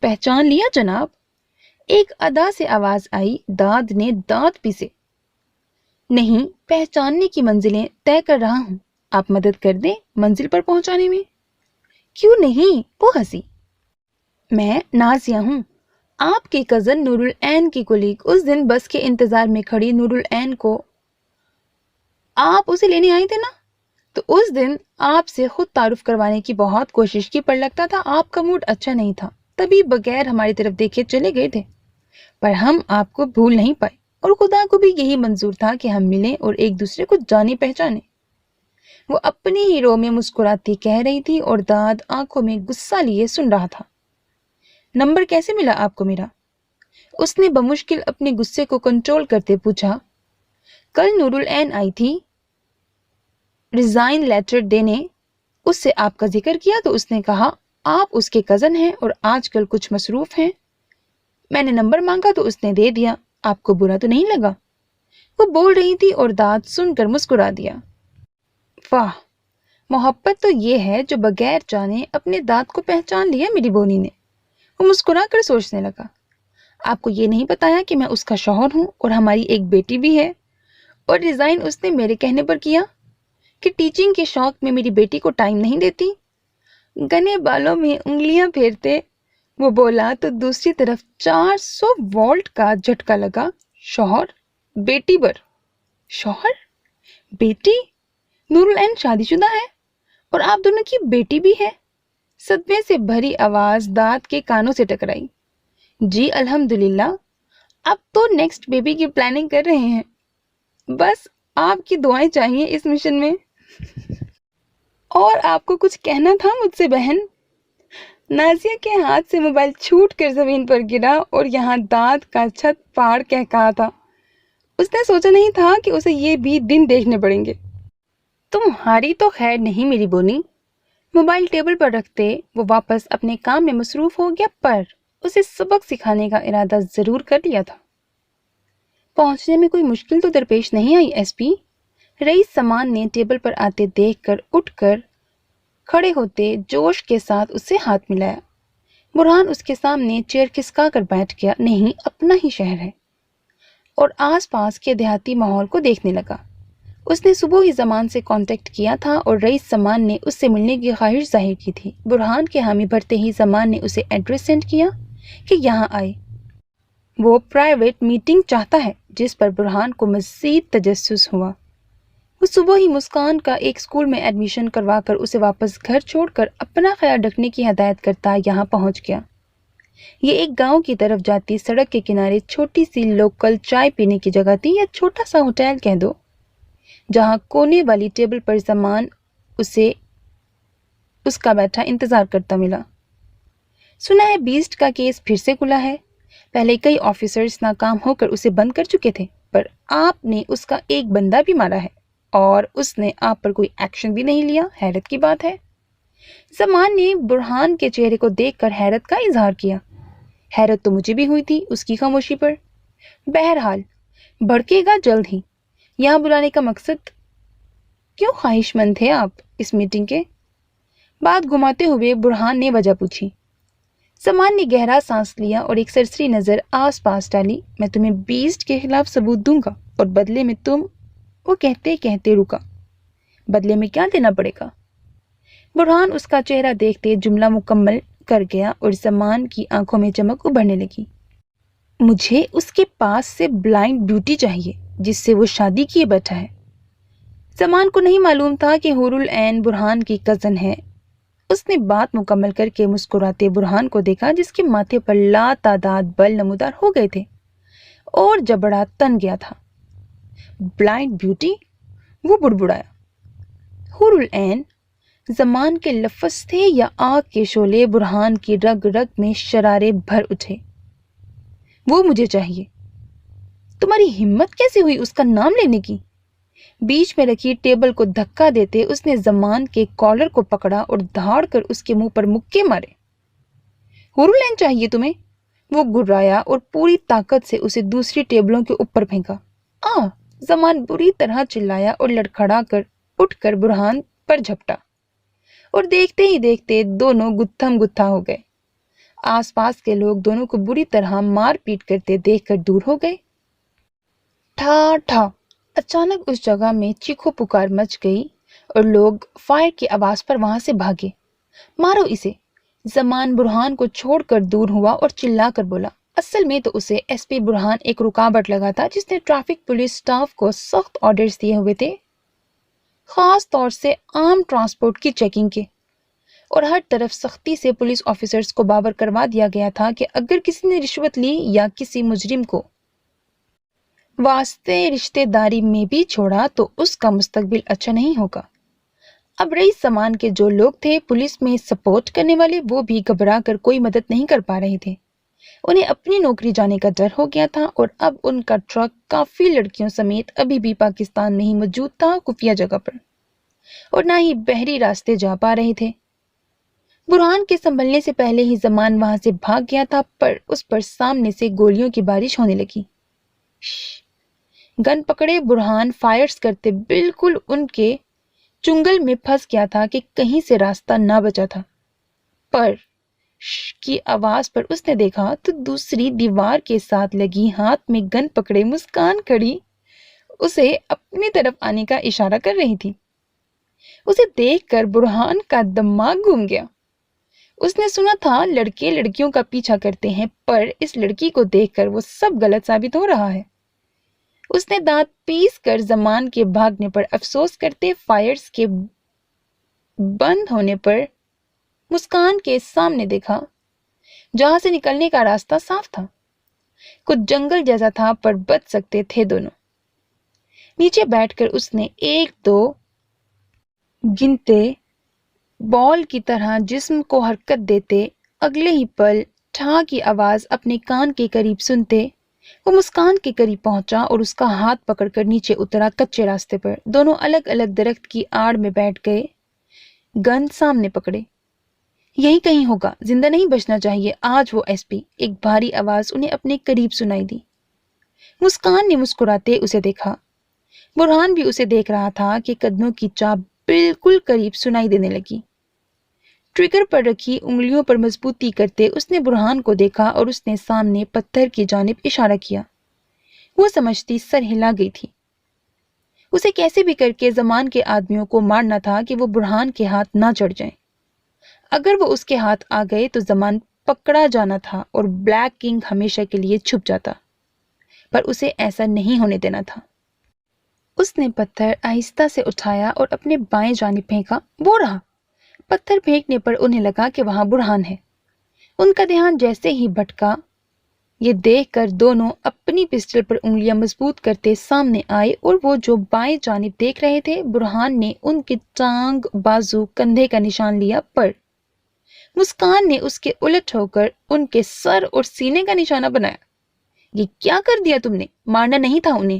पहचान लिया जनाब? एक अदा से आवाज आई। दाद ने दांत पीसे। नहीं, पहचानने की मंजिलें तय कर रहा हूं। आप मदद कर दें मंजिल पर पहुंचाने में। क्यों नहीं, वो हंसी। मैं नाजिया हूं, आपकी कजन नूरुल ऐन की कुलीग। उस दिन बस के इंतजार में खड़ी नूरुल ऐन को आप उसे लेने आए थे ना, तो उस दिन आपसे खुद तारुफ करवाने की बहुत कोशिश की, पर लगता था आपका मूड अच्छा नहीं था, तभी बगैर हमारी तरफ देखे चले गए थे। पर हम आपको भूल नहीं पाए और खुदा को भी यही मंजूर था कि हम मिलें और एक दूसरे को जाने पहचाने। वो अपनी ही रो में मुस्कुराती कह रही थी और दाद आंखों में गुस्सा लिए सुन रहा था। नंबर कैसे मिला आपको मेरा? उसने बमुश्किल अपने गुस्से को कंट्रोल करते पूछा। कल नूरुल ऐन आई थी रिजाइन लेटर देने, उससे आपका जिक्र किया तो उसने कहा आप उसके कजन हैं और आजकल कुछ मसरूफ हैं। मैंने नंबर मांगा तो उसने दे दिया। आपको बुरा तो नहीं लगा? वो बोल रही थी और दाद सुनकर मुस्कुरा दिया। वाह, मोहब्बत तो ये है जो बगैर जाने अपने दाद को पहचान लिया मेरी बोनी ने। वो मुस्कुरा कर सोचने लगा। आपको ये नहीं बताया कि मैं उसका शौहर हूं और हमारी एक बेटी भी है। और रिजाइन उसने मेरे कहने पर किया कि टीचिंग के शौक में मेरी बेटी को टाइम नहीं देती। गने बालों में उंगलियां फेरते वो बोला तो दूसरी तरफ 400 वोल्ट का झटका लगा। शौहर, बेटी पर। शौहर, बेटी? नूरुल ऐन शादीशुदा है और आप दोनों की बेटी भी है। सदमे से भरी आवाज दाद के कानों से टकराई। जी अल्हम्दुलिल्लाह, अब तो नेक्स्ट बेबी की प्लानिंग कर रहे हैं। बस आपकी दुआएं चाहिए इस मिशन में। और आपको कुछ कहना था मुझसे बहन? नाजिया के हाथ से मोबाइल छूट कर जमीन पर गिरा और यहाँ दाद का छत फाड़ कह कहा था। उसने सोचा नहीं था कि उसे ये भी दिन देखने पड़ेंगे। तुम्हारी तो खैर नहीं मेरी बोनी। मोबाइल टेबल पर रखते वो वापस अपने काम में मसरूफ हो गया, पर उसे सबक सिखाने का इरादा जरूर कर लिया था। पहुंचने में कोई मुश्किल तो दरपेश नहीं आई एसपी? रईस समान ने टेबल पर आते देखकर उठकर खड़े होते जोश के साथ उससे हाथ मिलाया। बुरहान उसके सामने चेयर खिसका कर बैठ गया। नहीं, अपना ही शहर है। और आसपास के देहाती माहौल को देखने लगा। उसने सुबह ही जमान से कांटेक्ट किया था और रईस समान ने उससे मिलने की ख्वाहिश जाहिर की थी। बुरहान के हामी भरते ही जमान ने उसे एड्रेस सेंड किया कि यहाँ आए। वो प्राइवेट मीटिंग चाहता है, जिस पर बुरहान को मज़ीद तजस्सुस हुआ। वो सुबह ही मुस्कान का एक स्कूल में एडमिशन करवाकर उसे वापस घर छोड़कर अपना ख्याल रखने की हदायत करता यहाँ पहुँच गया। ये एक गांव की तरफ जाती सड़क के किनारे छोटी सी लोकल चाय पीने की जगह थी, या छोटा सा होटल कह दो। जहां कोने वाली टेबल पर जमान उसे उसका बैठा इंतजार करता मिला। सुना है बीस्ट का केस फिर से खुला है। पहले कई ऑफिसर्स नाकाम होकर उसे बंद कर चुके थे, पर आपने उसका एक बंदा भी मारा है और उसने आप पर कोई एक्शन भी नहीं लिया। हैरत की बात है। जमान ने बुरहान के चेहरे को देखकर हैरत का इजहार किया। हैरत तो मुझे भी हुई थी उसकी खामोशी पर। बहरहाल भड़केगा जल्द ही। यहाँ बुलाने का मकसद? क्यों ख्वाहिशमंद थे आप इस मीटिंग के? बात घुमाते हुए बुरहान ने वजह पूछी। जमान ने गहरा सांस लिया और एक सरसरी नजर आस पास डाली। मैं तुम्हें बीस्ट के खिलाफ सबूत दूंगा और बदले में तुम। वो कहते कहते रुका। बदले में क्या देना पड़ेगा? बुरहान उसका चेहरा देखते जुमला मुकम्मल कर गया और जमान की आंखों में चमक उभरने लगी। मुझे उसके पास से ब्लाइंड ब्यूटी चाहिए जिससे वो शादी किए बैठा है। जमान को नहीं मालूम था कि हुरुल ऐन बुरहान की कजन है। उसने बात मुकम्मल करके मुस्कुराते बुरहान को देखा, जिसके माथे पर लातादाद बल नमूदार हो गए थे और जबड़ा तन गया था। Blind beauty? वो बुड़बुड़ाया। हुरुल ऐन जमान के लफ्ज थे या आग के शोले बुरहान की रग रग में शरारे भर उठे। वो मुझे चाहिए। तुम्हारी हिम्मत कैसे हुई उसका नाम लेने की? बीच में रखी टेबल को धक्का देते उसने जमान के कॉलर को पकड़ा और धाड़ कर उसके मुंह पर मुक्के मारे। हुरुल ऐन चाहिए तुम्हें? वो गुर्राया और पूरी ताकत से उसे दूसरी टेबलों के ऊपर फेंका। जमान बुरी तरह चिल्लाया और लड़खड़ा कर उठकर बुरहान पर झपटा और देखते ही देखते दोनों गुत्थम गुत्था हो गए। आसपास के लोग दोनों को बुरी तरह मार पीट करते देखकर दूर हो गए। ठा ठा अचानक उस जगह में चीखो पुकार मच गई और लोग फायर की आवाज पर वहां से भागे। मारो इसे! जमान बुरहान को छोड़कर दूर हुआ और चिल्लाकर बोला। असल में तो उसे एसपी बुरहान एक रुकावट लगा था, जिसने ट्रैफिक पुलिस स्टाफ को सख्त ऑर्डर्स दिए हुए थे, खास तौर से आम ट्रांसपोर्ट की चेकिंग के, और हर तरफ सख्ती से पुलिस ऑफिसर्स को बावर करवा दिया गया था कि अगर किसी ने रिश्वत ली या किसी मुजरिम को वास्ते रिश्तेदारी में भी छोड़ा तो उसका मुस्तकबिल अच्छा नहीं होगा। अब रईस जमान के जो लोग थे पुलिस में सपोर्ट करने वाले, वो भी घबरा कर कोई मदद नहीं कर पा रहे थे। उन्हें अपनी नौकरी जाने का डर हो गया था और अब उनका ट्रक काफी लड़कियों समेत अभी भी पाकिस्तान में ही मौजूद था, खुफिया जगह पर, और ना ही बहरी रास्ते जा पा रहे थे। बुरहान के संभलने से पहले ही जमान वहां से भाग गया था, पर उस पर सामने से गोलियों की बारिश होने लगी। गन पकड़े बुरहान फायर्स करते बिल्कुल उनके चुंगल में फंस गया था कि कहीं से रास्ता ना बचा था। पर की आवाज पर उसने देखा तो दूसरी दीवार के साथ लगी हाथ में गन पकड़े मुस्कान खड़ी उसे अपनी तरफ आने का इशारा कर रही थी। उसे देखकर बुरहान का दिमाग घूम गया। उसने सुना था लड़के लड़कियों का पीछा करते हैं, पर इस लड़की को देखकर वो सब गलत साबित हो रहा है। उसने दांत पीस कर जमान के भागने पर अफसोस करते फायर्स के बंद होने पर मुस्कान के सामने देखा, जहां से निकलने का रास्ता साफ था। कुछ जंगल जैसा था, पर बच सकते थे दोनों। नीचे बैठकर उसने एक दो गिनते बॉल की तरह जिस्म को हरकत देते अगले ही पल ठा की आवाज अपने कान के करीब सुनते वो मुस्कान के करीब पहुंचा और उसका हाथ पकड़कर नीचे उतरा कच्चे रास्ते पर। दोनों अलग अलग दरख्त की आड़ में बैठ गए, गन सामने पकड़े। यही कहीं होगा, जिंदा नहीं बचना चाहिए आज वो एसपी। एक भारी आवाज उन्हें अपने करीब सुनाई दी। मुस्कान ने मुस्कुराते उसे देखा। बुरहान भी उसे देख रहा था कि कदमों की चाप बिल्कुल करीब सुनाई देने लगी। ट्रिगर पर रखी उंगलियों पर मजबूती करते उसने बुरहान को देखा और उसने सामने पत्थर की जानिब इशारा किया। वो समझती सर हिला गई थी। उसे कैसे भी करके जमान के आदमियों को मारना था कि वो बुरहान के हाथ ना चढ़ जाएं। अगर वो उसके हाथ आ गए तो जमान पकड़ा जाना था और ब्लैक किंग हमेशा के लिए छुप जाता, पर उसे ऐसा नहीं होने देना था। उसने पत्थर आहिस्ता से उठाया और अपने बाएं जानिब फेंका। वो रहा। पत्थर फेंकने पर उन्हें लगा कि वहां बुरहान है। उनका ध्यान जैसे ही भटका, یہ دیکھ کر دونوں اپنی پسٹل پر انگلیاں مضبوط کرتے سامنے آئے اور وہ جو بائیں جانب دیکھ رہے تھے برہان نے ان کی ٹانگ، بازو، کندھے کا نشان لیا، پر مسکان نے اس کے الٹ ہو کر ان کے سر اور سینے کا نشانہ بنایا۔ یہ کیا کر دیا تم نے؟ مارنا نہیں تھا انہیں؟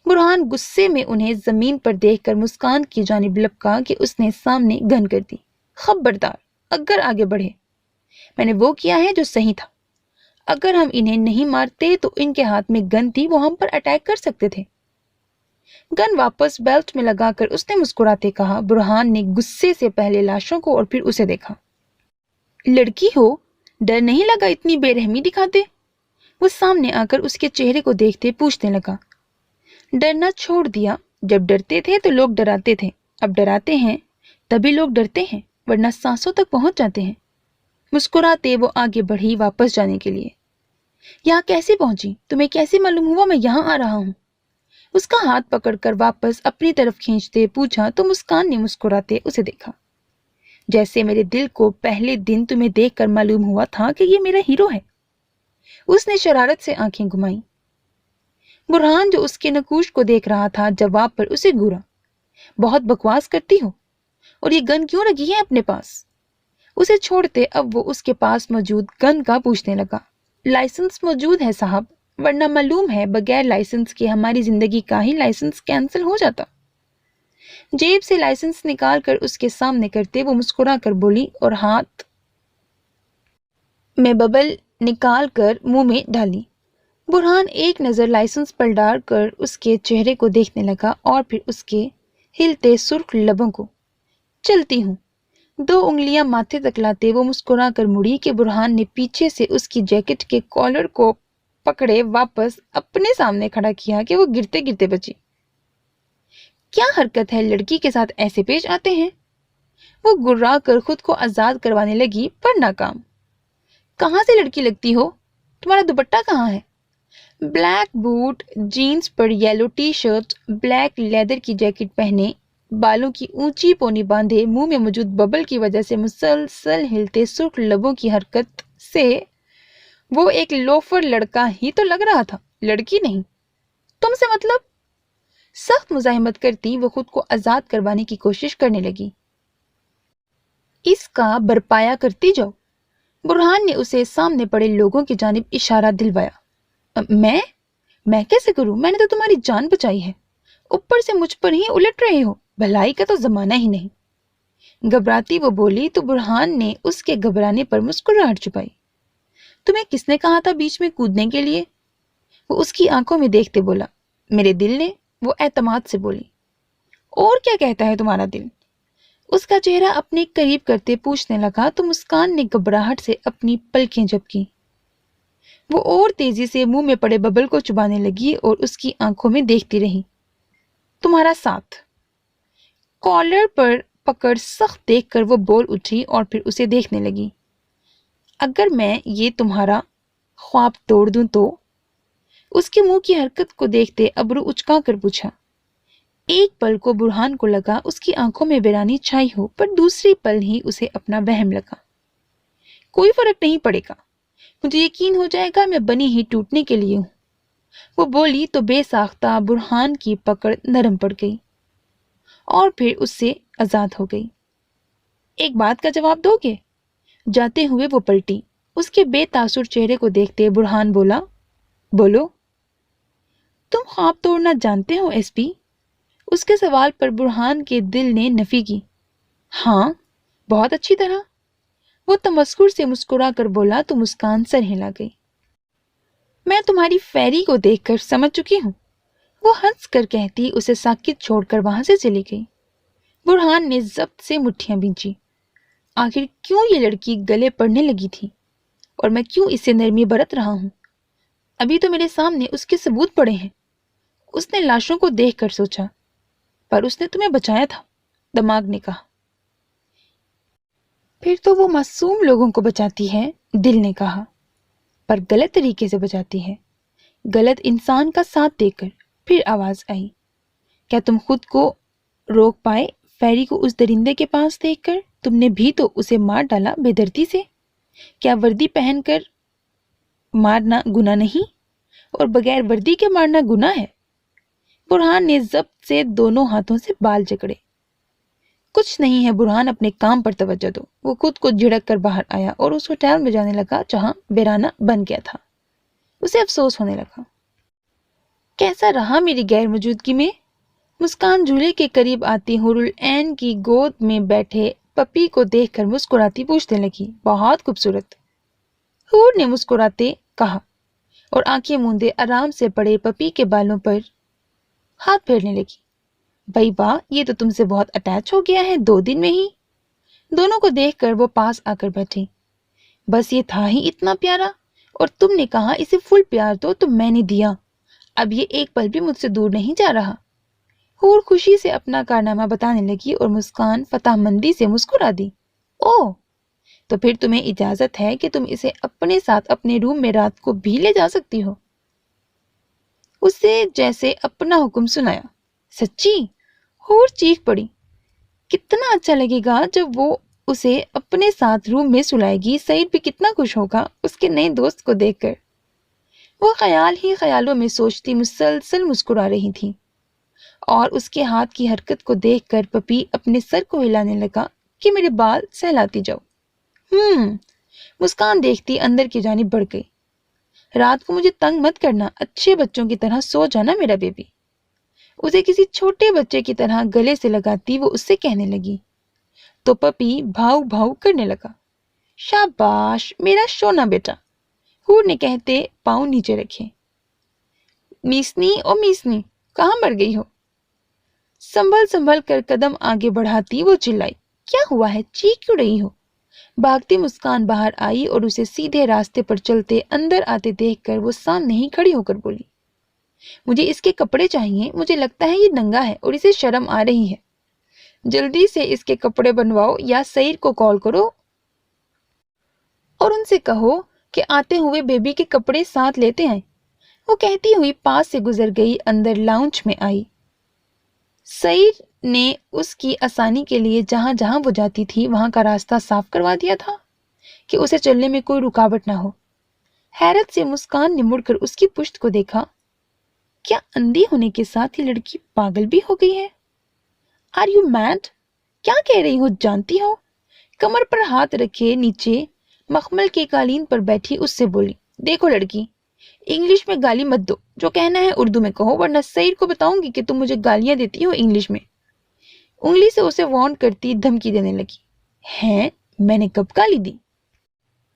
برہان غصے میں انہیں زمین پر دیکھ کر مسکان کی جانب لپکا کہ اس نے سامنے گن کر دی۔ خبردار، اگر آگے بڑھے۔ میں نے وہ کیا ہے جو صحیح تھا۔ اگر ہم انہیں نہیں مارتے تو ان کے ہاتھ میں گن تھی، وہ ہم پر اٹیک کر سکتے تھے۔ گن واپس بیلٹ میں لگا کر اس نے مسکراتے کہا۔ برہان نے غصے سے پہلے لاشوں کو اور پھر اسے دیکھا۔ لڑکی ہو، ڈر نہیں لگا اتنی بے رحمی دکھاتے؟ وہ سامنے آ کر اس کے چہرے کو دیکھتے پوچھنے لگا۔ ڈرنا چھوڑ دیا۔ جب ڈرتے تھے تو لوگ ڈراتے تھے، اب ڈراتے ہیں تبھی لوگ ڈرتے ہیں، ورنہ سانسوں تک پہنچ جاتے ہیں۔ مسکراتے وہ آگے بڑھی واپس جانے کے لیے۔ یہاں کیسے پہنچی؟ تمہیں کیسے معلوم ہوا میں یہاں آ رہا ہوں؟ اس کا ہاتھ پکڑ کر واپس اپنی طرف کھینچتے پوچھا تو مسکان نے مسکراتے اسے دیکھا۔ جیسے میرے دل کو پہلے دن تمہیں دیکھ کر معلوم ہوا تھا کہ یہ میرا ہیرو ہے۔ اس نے شرارت سے آنکھیں گھمائیں۔ برہان جو اس کے نقوش کو دیکھ رہا تھا جواب پر اسے گھورا۔ بہت بکواس کرتی ہو، اور یہ گن کیوں رکھی ہے اپنے پاس؟ اسے چھوڑتے اب وہ اس کے پاس موجود گن کا پوچھنے لگا۔ لائسنس موجود ہے صاحب، ورنہ معلوم ہے بغیر لائسنس کے ہماری زندگی کا ہی لائسنس کینسل ہو جاتا۔ جیب سے لائسنس نکال کر اس کے سامنے کرتے وہ مسکرا کر بولی اور ہاتھ میں ببل نکال کر منہ میں ڈالی۔ برہان ایک نظر لائسنس پر ڈال کر اس کے چہرے کو دیکھنے لگا اور پھر اس کے ہلتے سرخ لبوں کو۔ چلتی ہوں۔ 2 انگلیاں ماتھے تک لاتے وہ مسکرا کر مڑی کہ برہان نے پیچھے سے اس کی جیکٹ کے کالر کو پکڑے واپس اپنے سامنے کھڑا کیا کہ وہ گرتے گرتے بچی۔ کیا حرکت ہے، لڑکی کے ساتھ ایسے پیش آتے ہیں؟ وہ گرا کر خود کو آزاد کروانے لگی پر ناکام۔ کہاں سے لڑکی لگتی ہو؟ تمہارا دوپٹہ کہاں ہے؟ بلیک بوٹ، جینز پر yellow T shirt, black leather کی جیکٹ پہنے، بالوں کی اونچی پونی باندھے، منہ میں موجود ببل کی وجہ سے مسلسل ہلتے سرخ لبوں کی حرکت سے وہ ایک لوفر لڑکا ہی تو لگ رہا تھا، لڑکی نہیں۔ تم سے مطلب؟ سخت مزاحمت کرتی وہ خود کو آزاد کروانے کی کوشش کرنے لگی۔ اس کا برپایا کرتی جاؤ۔ برہان نے اسے سامنے پڑے لوگوں کی جانب اشارہ دلوایا۔ میں کیسے کروں؟ میں نے تو تمہاری جان بچائی ہے، اوپر سے مجھ پر ہی الٹ رہے ہو، بھلائی کا تو زمانہ ہی نہیں۔ گھبراتی وہ بولی تو برہان نے اس کے گھبرانے پر مسکراہٹ چھپائی۔ تمہیں کس نے کہا تھا بیچ میں کودنے کے لیے؟ وہ اس کی آنکھوں میں دیکھتے بولا۔ میرے دل نے، وہ اعتماد سے بولی۔ اور کیا کہتا ہے تمہارا دل؟ اس کا چہرہ اپنے قریب کرتے پوچھنے لگا تو مسکان نے گھبراہٹ سے اپنی پلکیں جھپکی۔ وہ اور تیزی سے منہ میں پڑے ببل کو چبانے لگی اور اس کی آنکھوں میں دیکھتی رہی۔ تمہارا ساتھ۔ کالر پر پکڑ سخت دیکھ کر وہ بول اٹھی اور پھر اسے دیکھنے لگی۔ اگر میں یہ تمہارا خواب توڑ دوں تو؟ اس کے منہ کی حرکت کو دیکھتے ابرو اچکا کر پوچھا۔ ایک پل کو برہان کو لگا اس کی آنکھوں میں ویرانی چھائی ہو، پر دوسری پل ہی اسے اپنا وہم لگا۔ کوئی فرق نہیں پڑے گا، مجھے یقین ہو جائے گا میں بنی ہی ٹوٹنے کے لیے ہوں۔ وہ بولی تو بے ساختہ برہان کی پکڑ نرم پڑ گئی اور پھر اس سے آزاد ہو گئی۔ ایک بات کا جواب دو گے؟ جاتے ہوئے وہ پلٹی۔ اس کے بے تاثر چہرے کو دیکھتے برہان بولا۔ بولو۔ تم خواب توڑنا جانتے ہو ایس پی؟ اس کے سوال پر برہان کے دل نے نفی کی۔ ہاں، بہت اچھی طرح۔ وہ تمسخر سے مسکرا کر بولا تو مسکان سر ہلا گئی۔ میں تمہاری فیری کو دیکھ کر سمجھ چکی ہوں، وہ ہنس کر کہتی اسے ساکت چھوڑ کر وہاں سے چلی گئی۔ برہان نے ضبط سے مٹھیاں بھینچی۔ آخر کیوں یہ لڑکی گلے پڑنے لگی تھی اور میں کیوں اس سے نرمی برت رہا ہوں؟ ابھی تو میرے سامنے اس کے ثبوت پڑے ہیں۔ اس نے لاشوں کو دیکھ کر سوچا، پر اس نے تمہیں بچایا تھا، دماغ نے کہا۔ پھر تو وہ معصوم لوگوں کو بچاتی ہے، دل نے کہا، پر غلط طریقے سے بچاتی ہے، غلط انسان کا ساتھ دے کر۔ پھر آواز آئی، کیا تم خود کو روک پائے فیری کو اس درندے کے پاس دیکھ کر؟ تم نے بھی تو اسے مار ڈالا بے دردی سے۔ کیا وردی پہن کر मारना गुनाह नहीं और बगैर वर्दी के मारना गुनाह है। बुरहान ने जब्त से दोनों हाथों से बाल जकड़े। कुछ नहीं है बुरहान, अपने काम पर तवज्जो दो। वो खुद को झिड़क कर बाहर आया और उस होटल में जाने लगा जहां बेराना बन गया था। उसे अफसोस होने लगा। कैसा रहा मेरी गैर मौजूदगी में? मुस्कान झूले के करीब आती हुरुल ऐन की गोद में बैठे पपी को देखकर मुस्कुराती पूछने लगी। बहुत खूबसूरत, हूर ने मुस्कुराते कहा और आंखें मूंदे आराम से पड़े पपी के बालों पर हाथ फेरने लगी। भाई वाह, ये तो तुमसे बहुत अटैच हो गया है 2 दिन में ही। दोनों को देखकर वो पास आकर बैठी। बस ये था ही इतना प्यारा, और तुमने कहा इसे फुल प्यार दो तो मैंने दिया। अब ये एक पल भी मुझसे दूर नहीं जा रहा। हूर खुशी से अपना कारनामा बताने लगी और मुस्कान फतहमंदी से मुस्कुरा दी। ओह, तो फिर तुम्हें इजाजत है कि तुम इसे अपने साथ अपने रूम में रात को भी ले जा सकती हो। उसे जैसे अपना हुक्म सुनाया। सच्ची? हूर चीख पड़ी। कितना अच्छा लगेगा जब वो उसे अपने साथ रूम में सुलाएगी। सईद भी कितना खुश होगा उसके नए दोस्त को देखकर। वो ख्याल ही ख्यालों में सोचती मुसलसल मुस्कुरा रही थी और उसके हाथ की हरकत को देखकर पपी अपने सर को हिलाने लगा कि मेरे बाल सहलाती जाओ। मुस्कान देखती अंदर की जानिब बढ़ गई। रात को मुझे तंग मत करना, अच्छे बच्चों की तरह सो जाना मेरा बेबी। उसे किसी छोटे बच्चे की तरह गले से लगाती वो उससे कहने लगी तो पपी भाव भाव करने लगा। शाबाश मेरा सोना बेटा, हूर ने कहते पाँव नीचे रखे। मीसनी ओ मीसनी, कहाँ मर गई हो? संभल संभल कर कदम आगे बढ़ाती वो चिल्लाई। क्या हुआ है, चीख क्यों रही हो? भागती मुस्कान बाहर आई और उसे सीधे रास्ते पर चलते अंदर आते देखकर वो सामने ही खड़ी होकर बोली, मुझे इसके कपड़े चाहिए। मुझे लगता है ये नंगा है और इसे शर्म आ रही है। जल्दी से इसके कपड़े बनवाओ या सईद को कॉल करो और उनसे कहो कि आते हुए बेबी के कपड़े साथ लेते हैं। वो कहती हुई पास से गुजर गई, अंदर लाउंज में आई। सईद ने उसकी आसानी के लिए जहां जहां वो जाती थी वहां का रास्ता साफ करवा दिया था कि उसे चलने में कोई रुकावट ना हो। हैरत से मुस्कान ने मुड़कर उसकी पुश्त को देखा। क्या अंधी होने के साथ ही लड़की पागल भी हो गई है? Are you mad? क्या कह रही हो जानती हो? कमर पर हाथ रखे नीचे मखमल के कालीन पर बैठी उससे बोली, देखो लड़की, इंग्लिश में गाली मत दो। जो कहना है उर्दू में कहो, वरना सईद को बताऊंगी कि तुम मुझे गालियां देती हो इंग्लिश में। उंगली से उसे वार्न करती धमकी देने लगी। हैं, मैंने कब गाली दी?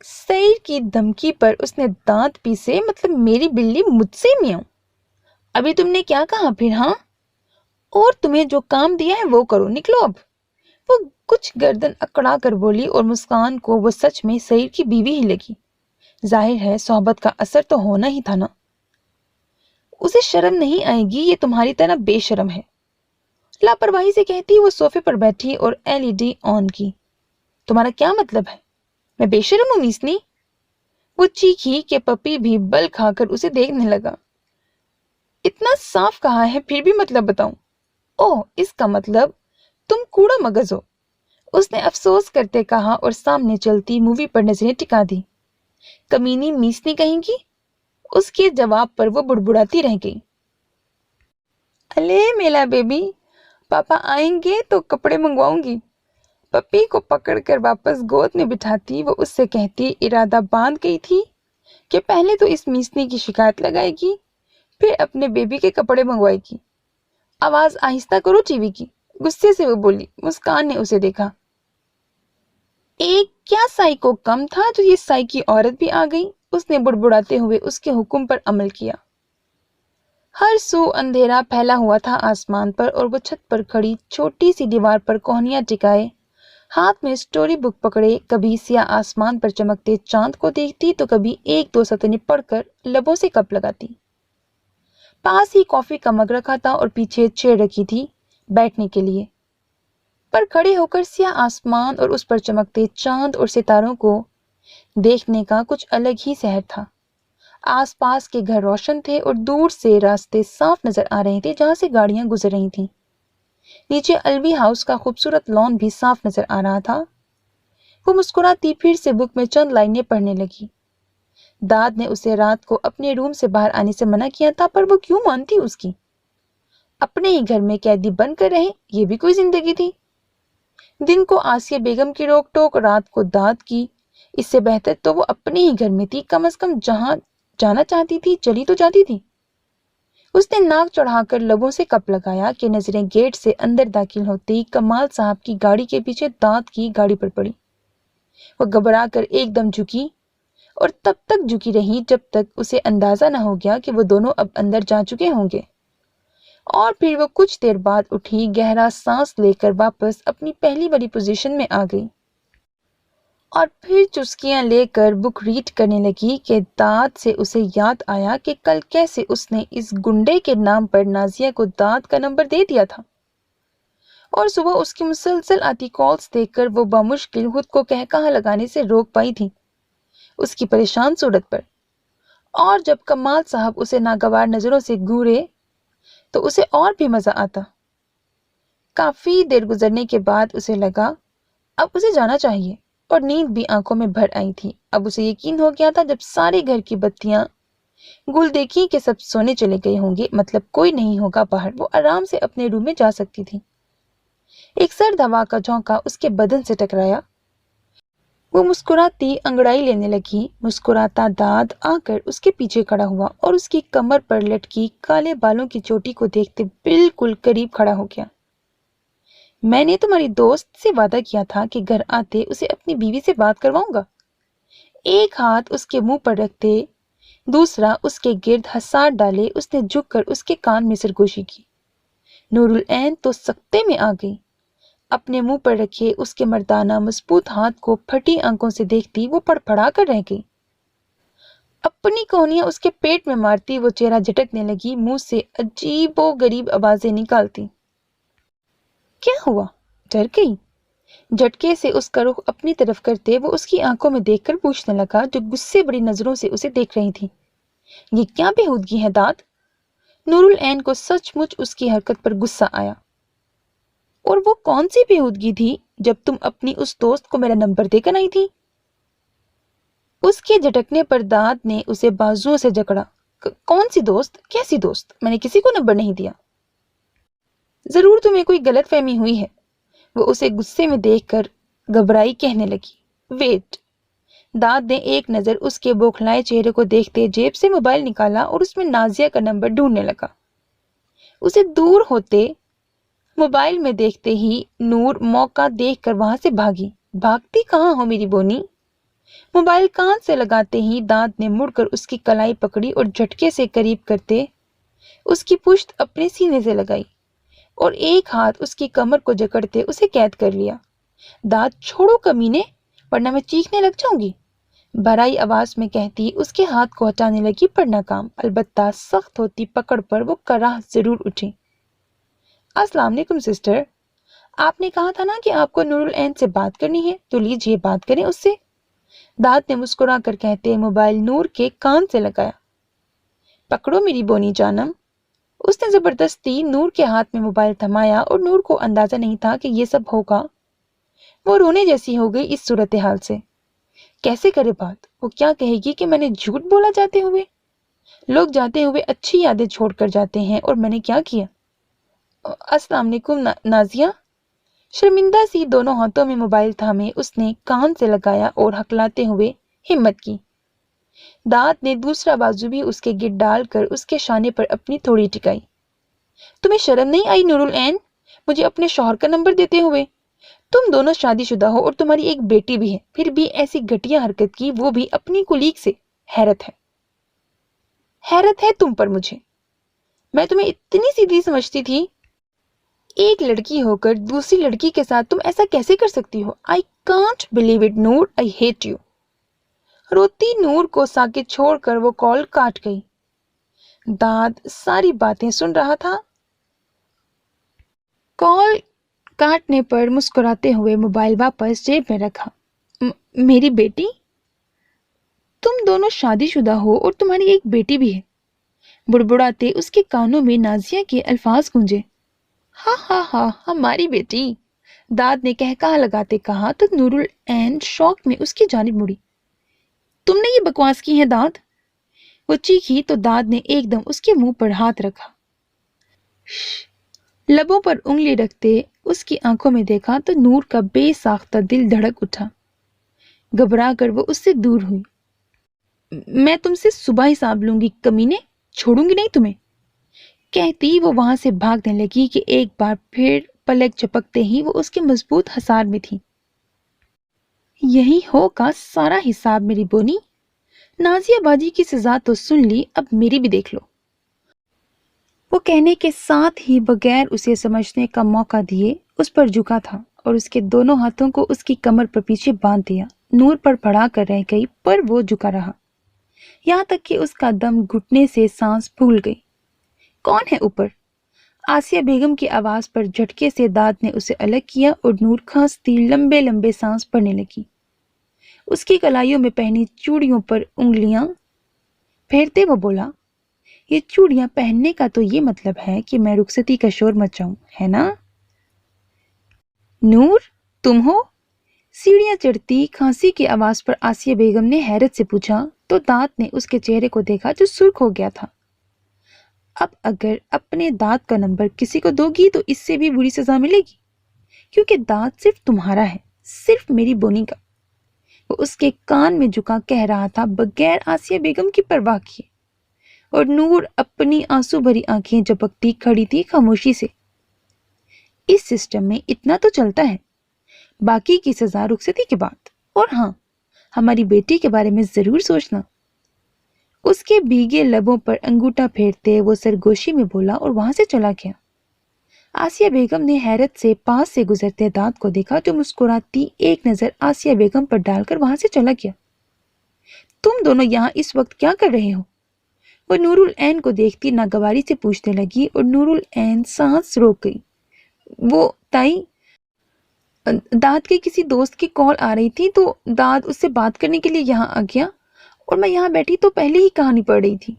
सईद की धमकी पर उसने दांत पीसे। मतलब मेरी बिल्ली मुझसे म्याऊं? अभी तुमने क्या कहा फिर? हाँ, और तुम्हें जो काम दिया है वो करो, निकलो अब। वो कुछ गर्दन अकड़ा कर बोली और मुस्कान को वो सच में सईद की बीवी ही लगी। जाहिर है सोहबत का असर तो होना ही था ना। उसे शर्म नहीं आएगी, ये तुम्हारी तरह बेशर्म है, लापरवाही से कहती वो सोफे पर बैठी और एलईडी ऑन की। तुम्हारा क्या मतलब है? मैं बेशर्म हूं मीसनी? वो चीखी कि पपी भी बल खाकर उसे देखने लगा। इतना साफ कहा है फिर भी मतलब बताऊं? ओह, इसका मतलब तुम कूड़ा मगज हो, उसने अफसोस करते कहा और सामने चलती मूवी पर नजरें टिका दी। कमीनी मीसनी कहेंगी? उसके जवाब पर वो बुड़बुड़ाती रह गई। अले मेला बेबी, पापा आएंगे तो कपड़े मंगवाऊंगी। पप्पी को पकड़कर वापस गोद में बिठाती वो उससे कहती, इरादा बांध गई थी कि पहले तो इस मीसनी की शिकायत लगाएगी, फिर अपने बेबी के कपड़े मंगवाएगी। आवाज आहिस्ता करो टीवी की, गुस्से से वो बोली। मुस्कान ने उसे देखा। एक क्या साइको कम था जो ये साइकी औरत भी आ गई। उसने बुड़बुड़ाते हुए उसके हुक्म पर अमल किया। हर सू अंधेरा फैला हुआ था आसमान पर और वो छत पर खड़ी छोटी सी दीवार पर कोहनियां टिकाए हाथ में स्टोरी बुक पकड़े कभी सिया आसमान पर चमकते चांद को देखती तो कभी 1-2 सतरें पढ़कर लबों से कप लगाती। पास ही कॉफी का मग रखा था और पीछे चेयर रखी थी बैठने के लिए। पर खड़े होकर सिया आसमान और उस पर चमकते चांद और सितारों को देखने का कुछ अलग ही सहर था। आसपास के घर रोशन थे और दूर से रास्ते साफ नजर आ रहे थे जहां से गाड़ियां गुजर रही थीं। नीचे अलवी हाउस का खूबसूरत लॉन भी साफ नजर आ रहा था। वो मुस्कुराती फिर से बुक में चंद लाइनें पढ़ने लगी। داد نے اسے رات کو اپنے روم سے باہر آنے سے منع کیا تھا، پر وہ کیوں مانتی اس کی؟ اپنے ہی گھر میں قیدی بن کر رہے، یہ بھی کوئی زندگی تھی؟ دن کو آسیہ بیگم کی روک ٹوک، رات کو داد کی۔ اس سے بہتر تو وہ اپنے ہی گھر میں تھی، کم از کم جہاں جانا چاہتی تھی چلی تو جاتی تھی۔ اس نے ناک چڑھا کر لبوں سے کپ لگایا کہ نظریں گیٹ سے اندر داخل ہوتے ہی کمال صاحب کی گاڑی کے پیچھے داد کی گاڑی پر پڑی۔ وہ گھبرا کر ایک دم جھکی اور تب تک جھکی رہی جب تک اسے اندازہ نہ ہو گیا کہ وہ دونوں اب اندر جا چکے ہوں گے، اور پھر وہ کچھ دیر بعد اٹھی، گہرا سانس لے کر واپس اپنی پہلی والی پوزیشن میں آ گئی اور پھر چسکیاں لے کر بک ریڈ کرنے لگی کہ داد سے اسے یاد آیا کہ کل کیسے اس نے اس گنڈے کے نام پر نازیہ کو داد کا نمبر دے دیا تھا، اور صبح اس کی مسلسل آتی کالز دیکھ کر وہ بامشکل خود کو کہا لگانے سے روک پائی تھی اس کی پریشان صورت پر۔ اور جب کمال صاحب اسے ناگوار نظروں سے گھورے تو اسے اور بھی مزہ آتا۔ کافی دیر گزرنے کے بعد اسے لگا اب اسے جانا چاہیے، اور نیند بھی آنکھوں میں بھر آئی تھی۔ اب اسے یقین ہو گیا تھا جب سارے گھر کی بتیاں گل دیکھی کہ سب سونے چلے گئے ہوں گے، مطلب کوئی نہیں ہوگا باہر، وہ آرام سے اپنے روم میں جا سکتی تھی۔ ایک سرد ہوا کا جھونکا اس کے بدن سے ٹکرایا، وہ مسکراتی انگڑائی لینے لگی۔ مسکراتا داد آ کر اس کے پیچھے کھڑا ہوا اور اس کی کمر پر لٹکی کالے بالوں کی چوٹی کو دیکھتے بالکل قریب کھڑا ہو گیا۔ میں نے تمہاری دوست سے وعدہ کیا تھا کہ گھر آتے اسے اپنی بیوی سے بات کرواؤں گا۔ ایک ہاتھ اس کے منہ پر رکھتے دوسرا اس کے گرد حساس ڈالے اس نے جھک کر اس کے کان میں سرگوشی کی۔ نور العین تو سکتے میں آ گئی۔ اپنے منہ پر رکھے اس کے مردانہ مضبوط ہاتھ کو پھٹی آنکھوں سے دیکھتی وہ پڑپڑا کر رہ گئی۔ اپنی کوہنیاں اس کے پیٹ میں مارتی وہ چہرہ جھٹکنے لگی، منہ سے عجیب و غریب آوازیں نکالتی۔ کیا ہوا؟ ڈر گئی؟ جھٹکے سے اس کا رخ اپنی طرف کرتے وہ اس کی آنکھوں میں دیکھ کر پوچھنے لگا، جو غصے بڑی نظروں سے اسے دیکھ رہی تھی، یہ کیا بےہودگی ہے داد؟ نور العین کو سچ مچ اس کی حرکت پر غصہ آیا۔ اور وہ کون سی بےہودگی تھی جب تم اپنی اس دوست کو میرا نمبر دے کر آئی تھی؟ اس کے جھٹکنے پر داد نے اسے بازوؤں سے جکڑا۔ کون سی دوست؟ کیسی دوست؟ میں نے کسی کو نمبر نہیں دیا۔ ضرور تمہیں کوئی غلط فہمی ہوئی ہے، وہ اسے غصے میں دیکھ کر گھبرائی کہنے لگی۔ ویٹ۔ داد نے ایک نظر اس کے بوکھلائے چہرے کو دیکھتے جیب سے موبائل نکالا اور اس میں نازیہ کا نمبر ڈھونڈنے لگا۔ اسے دور ہوتے موبائل میں دیکھتے ہی نور موقع دیکھ کر وہاں سے بھاگی۔ بھاگتی کہاں ہو میری بونی؟ موبائل کان سے لگاتے ہی داد نے مڑ کر اس کی کلائی پکڑی اور جھٹکے سے قریب کرتے اس کی پشت اپنے سینے سے لگائی اور ایک ہاتھ اس کی کمر کو جکڑتے اسے قید کر لیا۔ داد چھوڑو کمینے، ورنہ میں چیخنے لگ جاؤں گی، بھرائی آواز میں کہتی اس کے ہاتھ کو ہٹانے لگی پر ناکام۔ البتہ سخت ہوتی پکڑ پر وہ کراہ ضرور اٹھی۔ السلام علیکم سسٹر، آپ نے کہا تھا نا کہ آپ کو نور العین سے بات کرنی ہے، تو لیجیے بات کریں اس سے، داد نے مسکرا کر کہتے موبائل نور کے کان سے لگایا۔ پکڑو میری بونی جانم۔ اس نے زبردستی نور کے ہاتھ میں موبائل تھمایا اور نور کو اندازہ نہیں تھا کہ یہ سب ہوگا۔ وہ رونے جیسی ہو گئی اس صورتحال سے۔ کیسے کرے بات؟ وہ کیا کہے گی کہ میں نے جھوٹ بولا جاتے ہوئے؟ لوگ جاتے ہوئے اچھی یادیں چھوڑ کر جاتے ہیں اور میں نے کیا کیا؟ السلام علیکم نازیہ۔ شرمندہ سی دونوں ہاتھوں میں موبائل تھامے اس نے کان سے لگایا اور ہکلاتے ہوئے ہمت کی۔ داد نے دوسرا بازو بھی اس کے گرد ڈال کر اس کے شانے پر اپنی تھوڑی ٹکائی۔ تمہیں شرم نہیں آئی نور العین مجھے اپنے شوہر کا نمبر دیتے ہوئے؟ تم دونوں شادی شدہ ہو اور تمہاری ایک بیٹی بھی ہے، پھر بھی ایسی گھٹیا حرکت کی، وہ بھی اپنی کولیگ سے۔ حیرت ہے تم پر مجھے، میں تمہیں اتنی سیدھی سمجھتی تھی۔ ایک لڑکی ہو کر دوسری لڑکی کے ساتھ تم ایسا کیسے کر سکتی ہو؟ I can't believe it Noor, I hate you۔ روتی نور کو ساکت چھوڑ کر وہ کال کاٹ گئی۔ داد ساری باتیں سن رہا تھا۔ کال کاٹنے پر مسکراتے ہوئے موبائل واپس جیب میں رکھا۔ میری بیٹی؟ تم دونوں شادی شدہ ہو اور تمہاری ایک بیٹی بھی ہے، بڑبڑاتے اس کے کانوں میں نازیہ کے الفاظ گونجے۔ ہاں ہاں ہاں ہماری بیٹی، داد نے کہا لگاتے کہا تو نور العین شوق میں اس کی جانب مڑی۔ तुमने ये बकवास की है दाद? वो चीखी तो दाद ने एकदम उसके मुंह पर हाथ रखा। लबों पर उंगली रखते उसकी आंखों में देखा तो नूर का बेसाख्ता दिल धड़क उठा। घबरा कर वो उससे दूर हुई। मैं तुमसे सुबह हिसाब लूंगी कमीने, छोड़ूंगी नहीं तुम्हें, कहती वो वहां से भागने लगी कि एक बार फिर पलक झपकते ही वो उसके मजबूत हसार में थी। यही होगा सारा हिसाब मेरी बोनी। नाजिया बाजी की सजा तो सुन ली, अब मेरी भी देख लो। वो कहने के साथ ही बगैर उसे समझने का मौका दिए उस पर झुका था और उसके दोनों हाथों को उसकी कमर पर पीछे बांध दिया। नूर पर पड़ा कर रह गई पर वो झुका रहा, यहाँ तक कि उसका दम घुटने से सांस फूल गई। कौन है ऊपर? आसिया बेगम की आवाज पर झटके से दाद ने उसे अलग किया और नूर खांसती लंबे लंबे सांस भरने लगी। उसकी कलाइयों में पहनी चूड़ियों पर उंगलियां फेरते वो बोला, ये चूड़ियां पहनने का तो ये मतलब है कि मैं रुखसती का शोर मचाऊं, है ना? नूर, तुम हो? सीढ़ियां चढ़ती खांसी की आवाज पर आसिया बेगम ने हैरत से पूछा तो दांत ने उसके चेहरे को देखा जो सुर्ख हो गया था। अब अगर अपने दांत का नंबर किसी को दोगी तो इससे भी बुरी सजा मिलेगी, क्योंकि दांत सिर्फ तुम्हारा है, सिर्फ मेरी बोनी का। वो उसके कान में झुका कह रहा था बगैर आसिया बेगम की परवाह किए, और नूर अपनी आंसू भरी आंखें झपकती खड़ी थी खामोशी से। इस सिस्टम में इतना तो चलता है, बाकी की सजा रुखसती के बाद। और हाँ, हमारी बेटी के बारे में जरूर सोचना। उसके भीगे लबों पर अंगूठा फेरते वो सरगोशी में बोला और वहां से चला गया। आसिया बेगम ने हैरत से पास से गुजरते दांत को देखा जो मुस्कुराती एक नजर आसिया बेगम पर डालकर वहां से चला गया। तुम दोनों यहाँ इस वक्त क्या कर रहे हो? वो नूरुल ऐन को देखती नागवारी से पूछने लगी और नूरुल ऐन सांस रोक गई। वो ताई, दाद के किसी दोस्त की कॉल आ रही थी तो दाद उससे बात करने के लिए यहाँ आ गया और मैं यहाँ बैठी तो पहले ही कहानी पढ़ रही थी।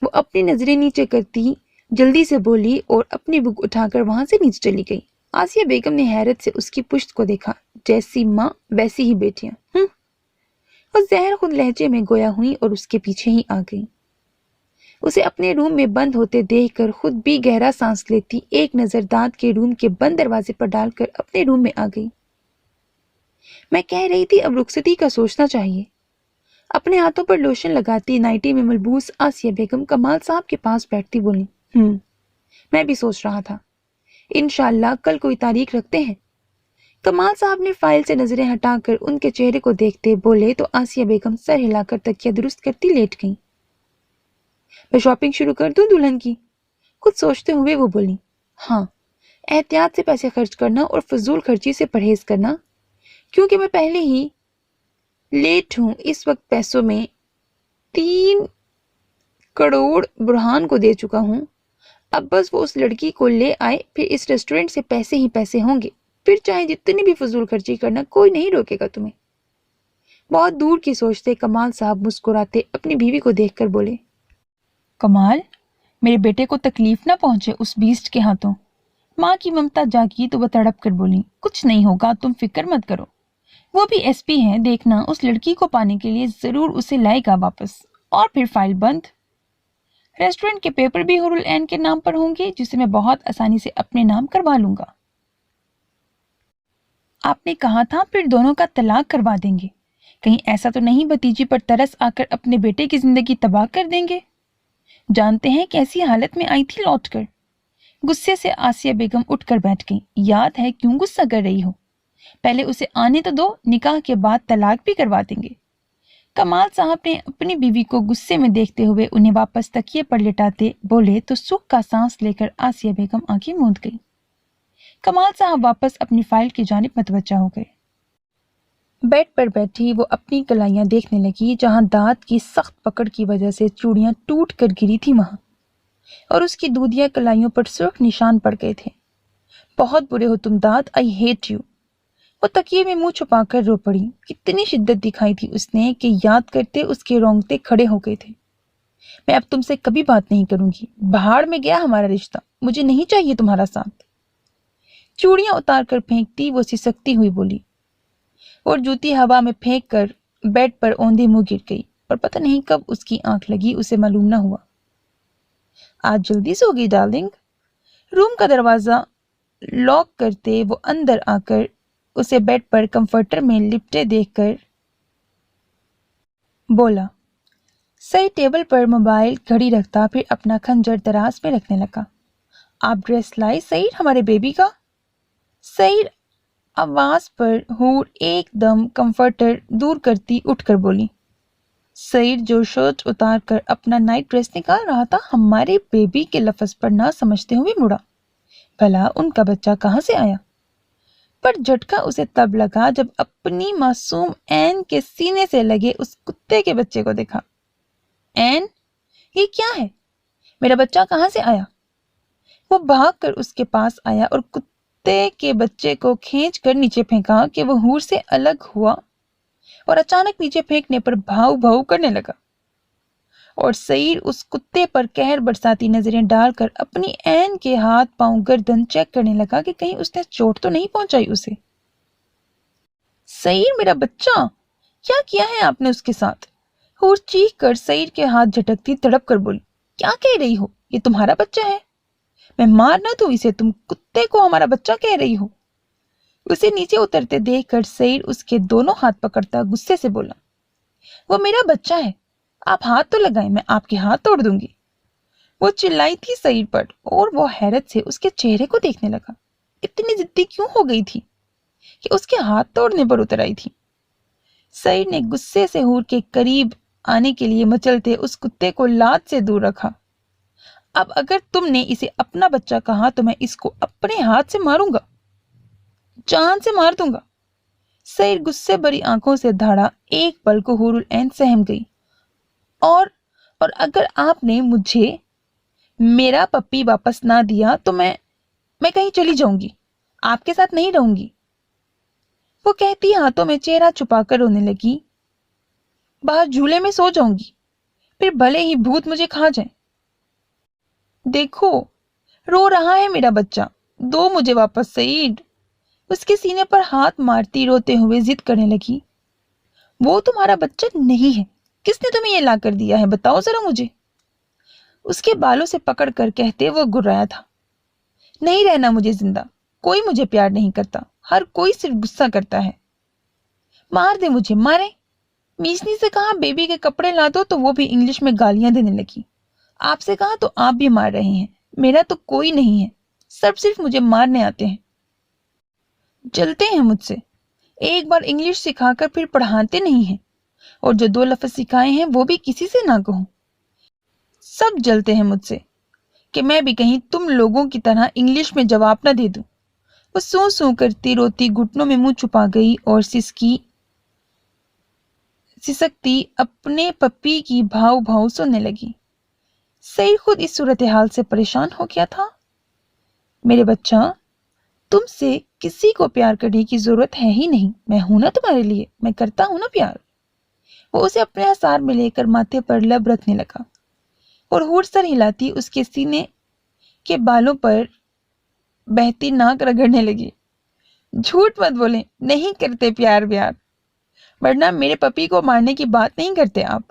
वो अपनी नजरें नीचे करती जल्दी से बोली और अपनी बुक उठाकर वहां से नीचे चली गई। आसिया बेगम ने हैरत से उसकी पुश्त को देखा, जैसी माँ वैसी ही बेटियां। वो जहर खुद लहजे में गोया हुई और उसके पीछे ही आ गई। उसे अपने रूम में बंद होते देखकर खुद भी गहरा सांस लेती एक नजर दांत के रूम के बंद दरवाजे पर डालकर अपने रूम में आ गई। मैं कह रही थी अब रुखसती का सोचना चाहिए। अपने हाथों पर लोशन लगाती नाइटी में मलबूस आसिया बेगम कमाल साहब के पास बैठती बोली, मैं भी सोच रहा था, इंशाल्लाह कल कोई तारीख रखते हैं। कमाल साहब ने फाइल से नजरें हटाकर उनके चेहरे को देखते बोले तो आसिया बेगम सर हिलाकर तकिया दुरुस्त करती लेट गई। मैं शॉपिंग शुरू कर दूं दुल्हन की? कुछ सोचते हुए वो बोली, हाँ, एहतियात से पैसे खर्च करना और फजूल खर्ची से परहेज करना, क्योंकि मैं पहले ही लेट हूं। इस वक्त पैसों में 3 करोड़ बुरहान को दे चुका हूं। अब बस वो उस लड़की को ले आए, फिर इस रेस्टोरेंट से पैसे ही पैसे होंगे। फिर चाहे जितनी भी फजूल खर्ची करना, कोई नहीं रोकेगा तुम्हें। बहुत दूर की सोचते कमाल साहब मुस्कुराते अपनी बीवी को देखकर बोले, कमाल, मेरे बेटे को तकलीफ ना पहुंचे उस बीस्ट के हाथों। माँ की ममता जागी तो वह तड़प कर बोली, कुछ नहीं होगा, तुम फिक्र मत करो। वो भी एसपी है, देखना उस लड़की को पाने के लिए जरूर उसे लाएगा वापस, और फिर फाइल बंद। रेस्टोरेंट के पेपर भी हुरुल ऐन के नाम पर होंगे, जिसे मैं बहुत आसानी से अपने नाम करवा लूंगा। आपने कहा था फिर दोनों का तलाक करवा देंगे। कहीं ऐसा तो नहीं भतीजी पर तरस आकर अपने बेटे की जिंदगी तबाह कर देंगे? जानते हैं कैसी हालत में आई थी लौटकर। गुस्से से आसिया बेगम उठकर बैठ गई। याद है क्यों गुस्सा कर रही हो? पहले उसे आने तो दो, निकाह के बाद तलाक भी करवा देंगे। कमाल साहब ने अपनी बीवी को गुस्से में देखते हुए उन्हें वापस तकिए पर लिटाते बोले तो सुख का सांस लेकर आसिया बेगम आंखें मूंद गई। कमाल साहब वापस अपनी फाइल की जानिब मतवज्जा हो गए। बेड पर बैठी वो अपनी कलाइयां देखने लगी, जहां दांत की सख्त पकड़ की वजह से चूड़ियां टूट कर गिरी थी वहां, और उसकी दूधिया कलाइयों पर सुर्ख निशान पड़ गए थे। बहुत बुरे हो तुम दांत, आई हेट यू। वो तकिए में मुंह छुपाकर रो पड़ी। कितनी शिद्दत दिखाई थी उसने कि याद करते उसके रोंगटे खड़े हो गए थे। मैं अब तुमसे कभी बात नहीं करूंगी। भाड़ में गया हमारा रिश्ता, मुझे नहीं चाहिए तुम्हारा साथ। चूड़ियां उतार कर फेंकती वो सिसकती हुई बोली, और जूती हवा में फेंक कर बेड पर औंधे मुंह गिर गई और पता नहीं कब उसकी आंख लगी, उसे मालूम न हुआ। आज जल्दी सो गई डार्लिंग। रूम का दरवाजा लॉक करते वो अंदर आकर उसे बेड पर कंफर्टर में लिपटे देखकर बोला। सही टेबल पर मोबाइल घड़ी रखता, फिर अपना खंजर दराज में रखने लगा। आप ड्रेस लाई सईद हमारे बेबी का? सईद आवाज पर हूर एकदम कंफर्टर दूर करती उठकर बोली। सईद जो शर्ट उतार कर अपना नाइट ड्रेस निकाल रहा था, हमारे बेबी के लफ्ज पर ना समझते हुए मुड़ा। भला उनका बच्चा कहाँ से आया? पर झटका उसे तब लगा जब अपनी मासूम एन के सीने से लगे उस कुत्ते के बच्चे को देखा। एन, ये क्या है? मेरा बच्चा कहाँ से आया? वो भागकर उसके पास आया और कुत्ते के बच्चे को खींच कर नीचे फेंका कि वो हूर से अलग हुआ और अचानक नीचे फेंकने पर भाव भाव करने लगा। और सईद उस कुत्ते पर कहर बरसाती नजरें डालकर अपनी एन के हाथ पांव गर्दन चेक करने लगा कि कहीं उसने चोट तो नहीं पहुंचाई उसे। सईद, मेरा बच्चा, क्या किया है आपने उसके साथ? हूर चीख कर सईद के हाथ झटकती तड़प कर बोली। क्या कह रही हो? ये तुम्हारा बच्चा है? मैं मार ना दूं इसे? तुम कुत्ते को हमारा बच्चा कह रही हो? उसे नीचे उतरते देखकर सईद उसके दोनों हाथ पकड़ता गुस्से से बोला। वो मेरा बच्चा है, आप हाथ तो लगाएं, मैं आपके हाथ तोड़ दूंगी। वो चिल्लाई थी सईद पर और वो हैरत से उसके चेहरे को देखने लगा। इतनी जिद्दी क्यों हो गई थी कि उसके हाथ तोड़ने पर उतर आई थी? सईद ने गुस्से से हूर के करीब आने के लिए मचलते उस कुत्ते को लात से दूर रखा। अब अगर तुमने इसे अपना बच्चा कहा तो मैं इसको अपने हाथ से मारूंगा, जान से मार दूंगा। सईद गुस्से भरी आंखों से धाड़ा। एक पल को हुरुल ऐन सहम गई। और अगर आपने मुझे मेरा पप्पी वापस ना दिया तो मैं कहीं चली जाऊंगी, आपके साथ नहीं रहूंगी। वो कहती हाथों में चेहरा छुपाकर रोने लगी। बाहर झूले में सो जाऊंगी, फिर भले ही भूत मुझे खा जाए। देखो, रो रहा है मेरा बच्चा, दो मुझे वापस सईद। उसके सीने पर हाथ मारती रोते हुए जिद करने लगी। वो तुम्हारा बच्चा नहीं है। किसने तुम्हें ये ला कर दिया है, बताओ जरा मुझे। उसके बालों से पकड़ कर कहते वो गुर्राया था। नहीं रहना मुझे जिंदा, कोई मुझे प्यार नहीं करता, हर कोई सिर्फ गुस्सा करता है। मार दे मुझे, मारे। मीसनी से कहा बेबी के कपड़े ला दो तो वो भी इंग्लिश में गालियां देने लगी। आपसे कहा तो आप भी मार रहे हैं। मेरा तो कोई नहीं है, सब सिर्फ मुझे मारने आते हैं, जलते हैं मुझसे। एक बार इंग्लिश सिखाकर फिर पढ़ाते नहीं हैं, और जो दो लफ्ज सिखाए हैं वो भी किसी से ना कहूं। सब जलते हैं मुझसे कि मैं भी कहीं तुम लोगों की तरह इंग्लिश में जवाब ना दे दूं। वो सू सू करती रोती घुटनों में मुंह छुपा गई और सिसकती अपने पप्पी की भाव भाव सुनने लगी। सईद खुद इस सूरत हाल से परेशान हो गया था। मेरे बच्चा, तुमसे किसी को प्यार करने की जरूरत है ही नहीं। मैं हूं ना तुम्हारे लिए, मैं करता हूं ना प्यार। वो उसे अपने हसार में लेकर माथे पर लब रखने लगा और हूर सर हिलाती उसके सीने के बालों पर बहती नाक रगड़ने लगी। झूठ मत बोले, नहीं करते प्यार व्यार, वरना मेरे पपी को मारने की बात नहीं करते आप।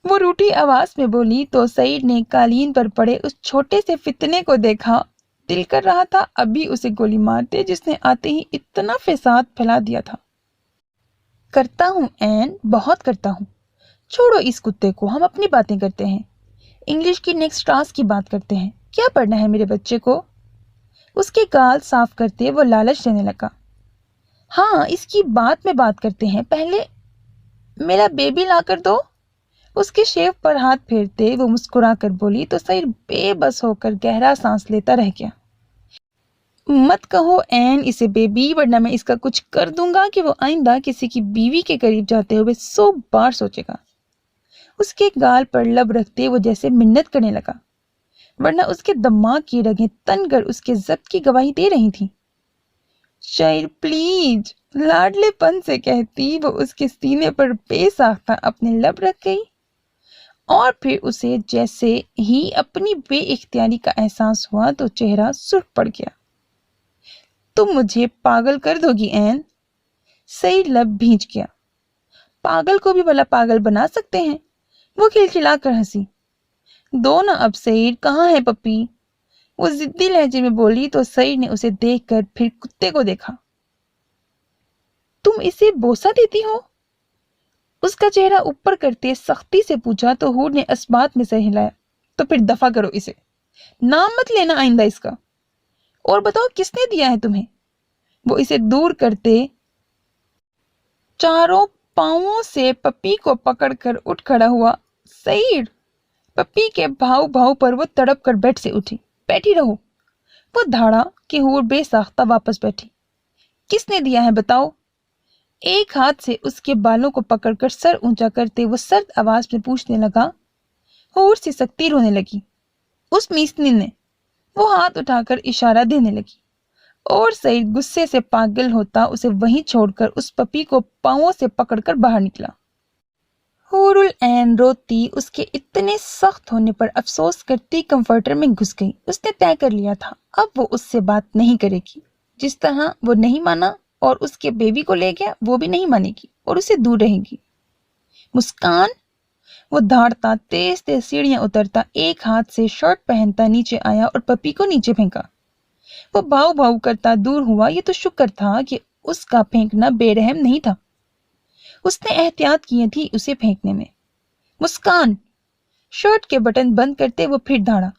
वो रूठी आवाज में बोली तो सईद ने कालीन पर पड़े उस छोटे से फितने को देखा। दिल कर रहा था अभी उसे गोली मार दे, जिसने आते ही इतना फसाद फैला दिया था। करता हूं एन, बहुत करता हूं। छोड़ो इस कुत्ते को, हम अपनी बातें करते हैं। इंग्लिश की नेक्स्ट क्लास की बात करते हैं। क्या पढ़ना है मेरे बच्चे को? उसके गाल साफ करते वो लालच देने लगा। हाँ, इसकी बात करते हैं, पहले मेरा बेबी ला कर दो। उसके शेव पर हाथ फेरते वो मुस्कुरा कर बोली तो सईद बेबस होकर गहरा सांस लेता रह गया। मत कहो एन इसे बेबी, वरना मैं इसका कुछ कर दूंगा कि वो आइंदा किसी की बीवी के करीब जाते हुए 100 बार सोचेगा। उसके गाल पर लब रखते वो जैसे मिन्नत करने लगा, वरना उसके दिमाग की रगें तनकर उसके जब्त की गवाही दे रही थी। शायद प्लीज, लाडलेपन से कहती वो उसके सीने पर बेसाख्ता अपने लब रख गई और फिर उसे जैसे ही अपनी बेइख्तियारी का एहसास हुआ तो चेहरा सुर्ख पड़ गया। तुम मुझे पागल कर दोगी एन। सईद लब भींच गया। पागल को भी भला पागल बना सकते हैं। वो खिलखिला कर हंसी। दो ना अब सईद, कहाँ है पप्पी? वो जिद्दी लहजे में बोली तो सईद ने उसे देखकर फिर कुत्ते को देखा। तुम इसे बोसा देती हो? उसका चेहरा ऊपर करते सख्ती से पूछा तो हूर ने इस्बात में सर हिलाया। तो फिर दफा करो इसे, नाम मत लेना आइंदा इसका। और बताओ किसने दिया है तुम्हें? वो इसे दूर करते चारों पांवों से पप्पी को पकड़कर उठ खड़ा हुआ। सईद! पप्पी के भाव भाव पर वो तड़प कर बेड से उठी। बैठी रहो। वो धाड़ा कि हूर बेसाख्ता वापस बैठी। किसने दिया है बताओ? एक हाथ से उसके बालों को पकड़कर सर ऊंचा करते वो सर्द आवाज में पूछने लगा। हूर सी सख्ती रोने लगी। उस मीसनी ने। वो हाथ उठाकर इशारा देने लगी और सईद गुस्से से पागल होता उसे वहीं छोड़कर उस पपी को पांवों से पकड़कर बाहर निकला। हूरुल ऐन रोती उसके इतने सख्त होने पर अफसोस करती कंफर्टर में घुस गई। उसने तय कर लिया था अब वो उससे बात नहीं करेगी। जिस तरह वो नहीं माना और उसके बेबी को ले गया वो भी नहीं मानेगी और उसे दूर रहेगी। मुस्कान! वो धाड़ता तेज तेज सीढ़ियां उतरता एक हाथ से शर्ट पहनता नीचे आया और पपी को नीचे फेंका। वो भाव भाव करता दूर हुआ। ये तो शुक्र था कि उसका फेंकना बेरहम नहीं था। उसने एहतियात की थी उसे फेंकने में। मुस्कान! शर्ट के बटन बंद करते वो फिर धाड़ा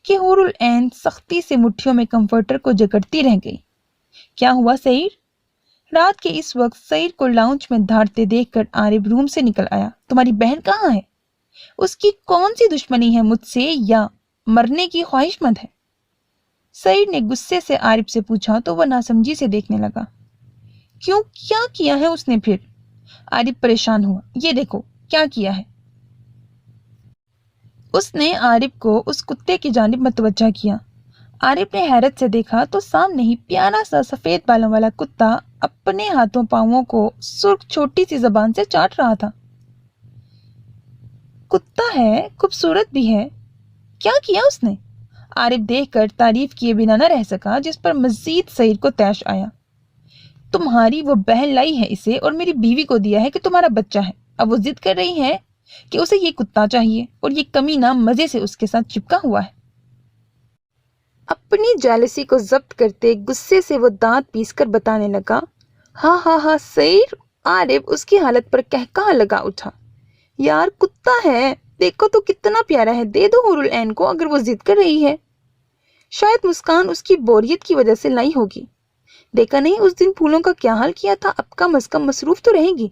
कि हूरुल ऐन सख्ती से मुट्ठियों में कंफर्टर को जकड़ती रह गई। क्या हुआ सईद? रात के इस वक्त सईद को लाउंज में धाड़ते देखकर आरिफ रूम से निकल आया। तुम्हारी बहन कहाँ है? उसकी कौन सी दुश्मनी है मुझसे या मरने की ख्वाहिशमंद है? सईद ने गुस्से से आरिफ से पूछा तो वह नासमझी से देखने लगा। क्यों, क्या किया है उसने फिर? आरिफ परेशान हुआ। ये देखो क्या किया है। उसने आरिफ को उस कुत्ते की जानिब मतवज्जा किया। आरिफ ने हैरत से देखा तो सामने ही प्यारा सा सफेद बालों वाला कुत्ता अपने हाथों पांवों को सुर्ख छोटी सी जबान से चाट रहा था। कुत्ता है, खूबसूरत भी है। क्या किया उसने? आरिफ देखकर तारीफ किए बिना न रह सका, जिस पर मजीद सईद को तैश आया। तुम्हारी वो बहन लाई है इसे और मेरी बीवी को दिया है कि तुम्हारा बच्चा है। अब वो जिद कर रही है कि उसे ये कुत्ता चाहिए और ये कमीना मजे से उसके साथ चिपका हुआ है। अपनी जेलसी को जब्त करते गुस्से से वो दांत पीसकर बताने लगा। हाँ हाँ हाँ सईद! आरिफ उसकी हालत पर कहकहा लगा उठा। यार कुत्ता है, देखो तो कितना प्यारा है। दे दो हूरुल ऐन को अगर वो जिद कर रही है। शायद मुस्कान उसकी बोरियत की वजह से लाई होगी। देखा नहीं उस दिन फूलों का क्या हाल किया था। अब कम से कम मसरूफ तो रहेगी।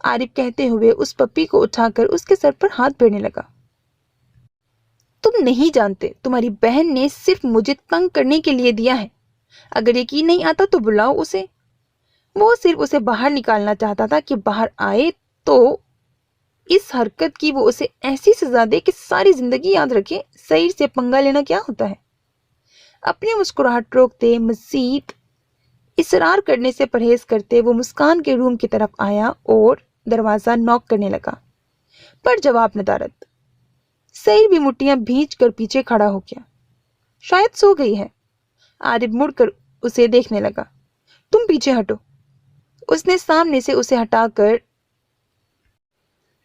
आरिफ कहते हुए उस पप्पी को उठाकर उसके सर पर हाथ फेरने लगा। तुम नहीं जानते, तुम्हारी बहन ने सिर्फ मुझे तंग करने के लिए दिया है। अगर यकीन नहीं आता तो बुलाओ उसे। वो सिर्फ उसे बाहर निकालना चाहता था कि बाहर आए तो इस हरकत की वो उसे ऐसी सजा दे कि सारी जिंदगी याद रखे। सईद से पंगा लेना क्या होता है। अपनी मुस्कुराहट रोकते मजीद इसरार करने से परहेज करते वो मुस्कान के रूम की तरफ आया और दरवाजा नॉक करने लगा, पर जवाब नदारद। सईद भी मुट्ठियां भींच कर पीछे खड़ा हो गया। शायद सो गई है। आरिफ मुड़कर उसे देखने लगा। तुम पीछे हटो। उसने सामने से उसे हटाकर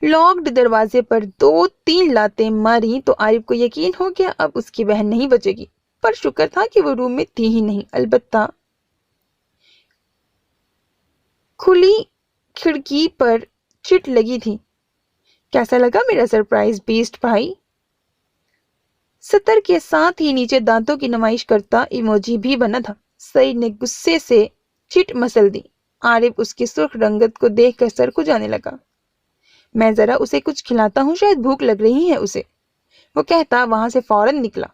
लॉक्ड दरवाजे पर 2-3 लातें मारी तो आरिफ को यकीन हो गया अब उसकी बहन नहीं बचेगी। पर शुक्र था कि वो रूम में थी ही नहीं। अलबत्ता खुली खिड़की पर चिट लगी थी। कैसा लगा मेरा सरप्राइज बीस्ट भाई? सतर के साथ ही नीचे दांतों की नुमाइश करता इमोजी भी बना था। सईद ने गुस्से से चिट मसल दी। आरिफ उसकी सुर्ख रंगत को देखकर सर को जाने लगा। मैं जरा उसे कुछ खिलाता हूँ, शायद भूख लग रही है उसे, वो कहता वहां से फौरन निकला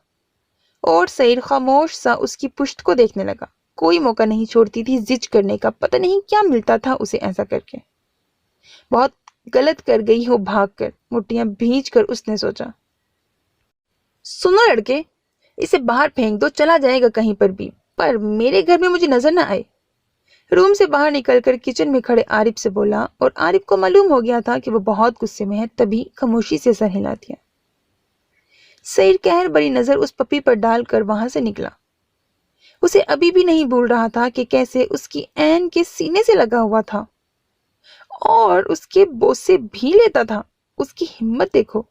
और सईद खामोश सा उसकी पुश्त को देखने लगा। कोई मौका नहीं छोड़ती थी जिज करने का। पता नहीं क्या मिलता था उसे ऐसा करके। बहुत गलत कर गई हो भागकर, मुट्ठियां भींच कर उसने सोचा। सुनो लड़के, इसे बाहर फेंक दो, चला जाएगा कहीं पर भी, पर मेरे घर में मुझे नजर ना आए। रूम से बाहर निकलकर किचन में खड़े आरिफ से बोला और आरिफ को मालूम हो गया था कि वो बहुत गुस्से में है, तभी खामोशी से सर हिला दिया। सईद कहर बड़ी नजर उस पपी पर डालकर वहां से निकला। उसे अभी भी नहीं भूल रहा था कि कैसे उसकी ऐन के सीने से लगा हुआ था اور اس کے بوسے بھی لیتا تھا۔ اس کی ہمت دیکھو،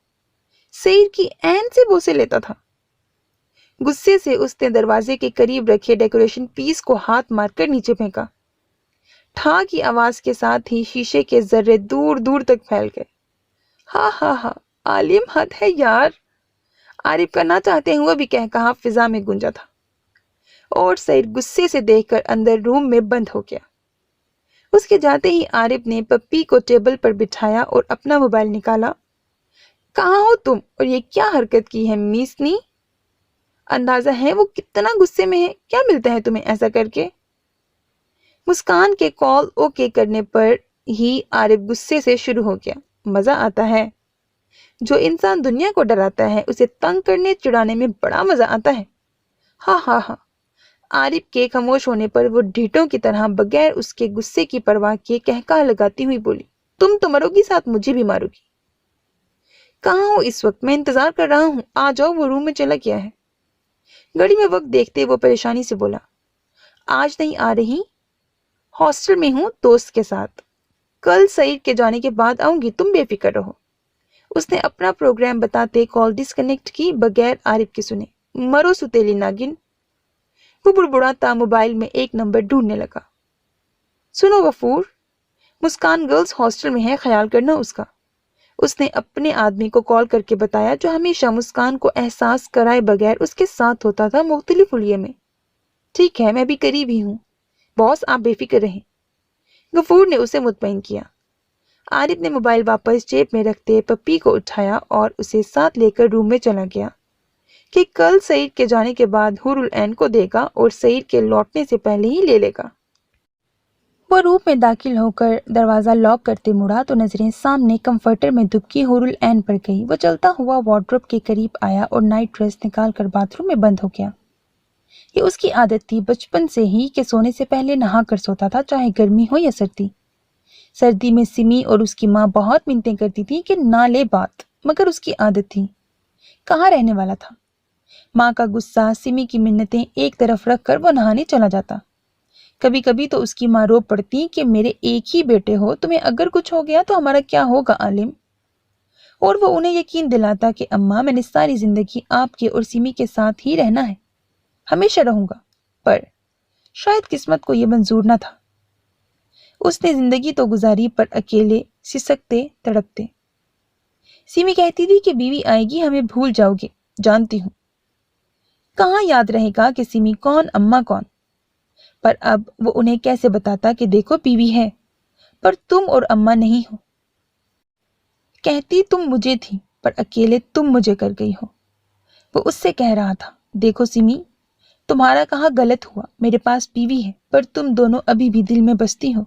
سعید کی عین سے بوسے لیتا تھا۔ غصے سے اس نے دروازے کے قریب رکھے ڈیکوریشن پیس کو ہاتھ مار کر نیچے پھینکا۔ ٹھا کی آواز کے ساتھ ہی شیشے کے ذرے دور دور تک پھیل گئے۔ ہاں ہاں ہاں، عالم حد ہے یار، عارف کا نہ چاہتے ہوئے بھی کہا فضا میں گونجا تھا، اور سعید غصے سے دیکھ کر اندر روم میں بند ہو گیا۔ اس کے جاتے ہی عارف نے پپی کو ٹیبل پر بٹھایا اور اپنا موبائل نکالا۔ کہاں ہو تم، اور یہ کیا حرکت کی ہے میسنی؟ اندازہ ہے وہ کتنا غصے میں ہے، کیا ملتا ہے تمہیں ایسا کر کے؟ مسکان کے کال اوکے کرنے پر ہی عارف غصے سے شروع ہو گیا۔ مزہ آتا ہے، جو انسان دنیا کو ڈراتا ہے اسے تنگ کرنے چڑانے میں بڑا مزہ آتا ہے۔ ہاں ہاں ہاں۔ عارف کے خاموش ہونے پر وہ ڈھیٹوں کی طرح بغیر اس کے غصے کی پرواہ کیے کہکہا لگاتی ہوئی بولی، تم تو مرو گی، ساتھ مجھے بھی مارو گی۔ کہاں ہو اس وقت؟ میں انتظار کر رہا ہوں، آ جاؤ۔ وہ روم میں چلا گیا ہے۔ گھڑی میں وقت دیکھتے وہ پریشانی سے بولا، آج نہیں آ رہی، ہاسٹل میں ہوں دوست کے ساتھ، کل سعید کے جانے کے بعد آؤں گی، تم بے فکر رہو۔ اس نے اپنا پروگرام بتاتے کال ڈسکنیکٹ کی بغیر عارف کے سنے۔ مرو ستیلی ناگن۔ وہ بڑبڑاتا موبائل میں ایک نمبر ڈھونڈنے لگا۔ سنو غفور، مسکان گرلز ہاسٹل میں ہے، خیال کرنا اس کا۔ اس نے اپنے آدمی کو کال کر کے بتایا جو ہمیشہ مسکان کو احساس کرائے بغیر اس کے ساتھ ہوتا تھا مختلف حلیے میں۔ ٹھیک ہے، میں بھی قریب ہی ہوں باس، آپ بے فکر رہیں، غفور نے اسے مطمئن کیا۔ عارف نے موبائل واپس جیب میں رکھتے پپی کو اٹھایا اور اسے ساتھ لے کر روم میں چلا گیا کہ کل سعید کے جانے کے بعد حور العین کو دے گا اور سعید کے لوٹنے سے پہلے ہی لے لے گا۔ وہ روم میں داخل ہو کر دروازہ لاک کرتے مڑا تو نظریں سامنے کمفرٹر میں دبکی حور العین پر گئی۔ وہ چلتا ہوا وارڈروب کے قریب آیا اور نائٹ ڈریس نکال کر باتھ روم میں بند ہو گیا۔ یہ اس کی عادت تھی بچپن سے ہی کہ سونے سے پہلے نہا کر سوتا تھا، چاہے گرمی ہو یا سردی۔ سردی میں سمی اور اس کی ماں بہت منتیں کرتی تھی کہ نہ لے بات، مگر اس کی عادت تھی، کہاں رہنے والا تھا۔ ماں کا غصہ، سمی کی منتیں ایک طرف رکھ کر وہ نہانے چلا جاتا۔ کبھی کبھی تو اس کی ماں رو پڑتی کہ میرے ایک ہی بیٹے ہو، تمہیں اگر کچھ ہو گیا تو ہمارا کیا ہوگا عالم؟ اور وہ انہیں یقین دلاتا کہ اماں میں نے ساری زندگی آپ کے اور سمی کے ساتھ ہی رہنا ہے، ہمیشہ رہوں گا، پر شاید قسمت کو یہ منظور نہ تھا۔ اس نے زندگی تو گزاری پر اکیلے، سسکتے، تڑپتے۔ سیمی کہتی تھی کہ بیوی آئے گی ہمیں بھول جاؤ گے، جانتی ہوں۔ کہاں یاد رہے گا کہ سیمی کون، اماں کون؟ پر اب وہ انہیں کیسے بتاتا کہ دیکھو بیوی ہے، پر تم اور اماں نہیں ہو۔ کہتی تم مجھے تھی، پر اکیلے تم مجھے کر گئی ہو۔ وہ اس سے کہہ رہا تھا، دیکھو سیمی، تمہارا کہاں غلط ہوا، میرے پاس بیوی ہے، پر تم دونوں ابھی بھی دل میں بستی ہو۔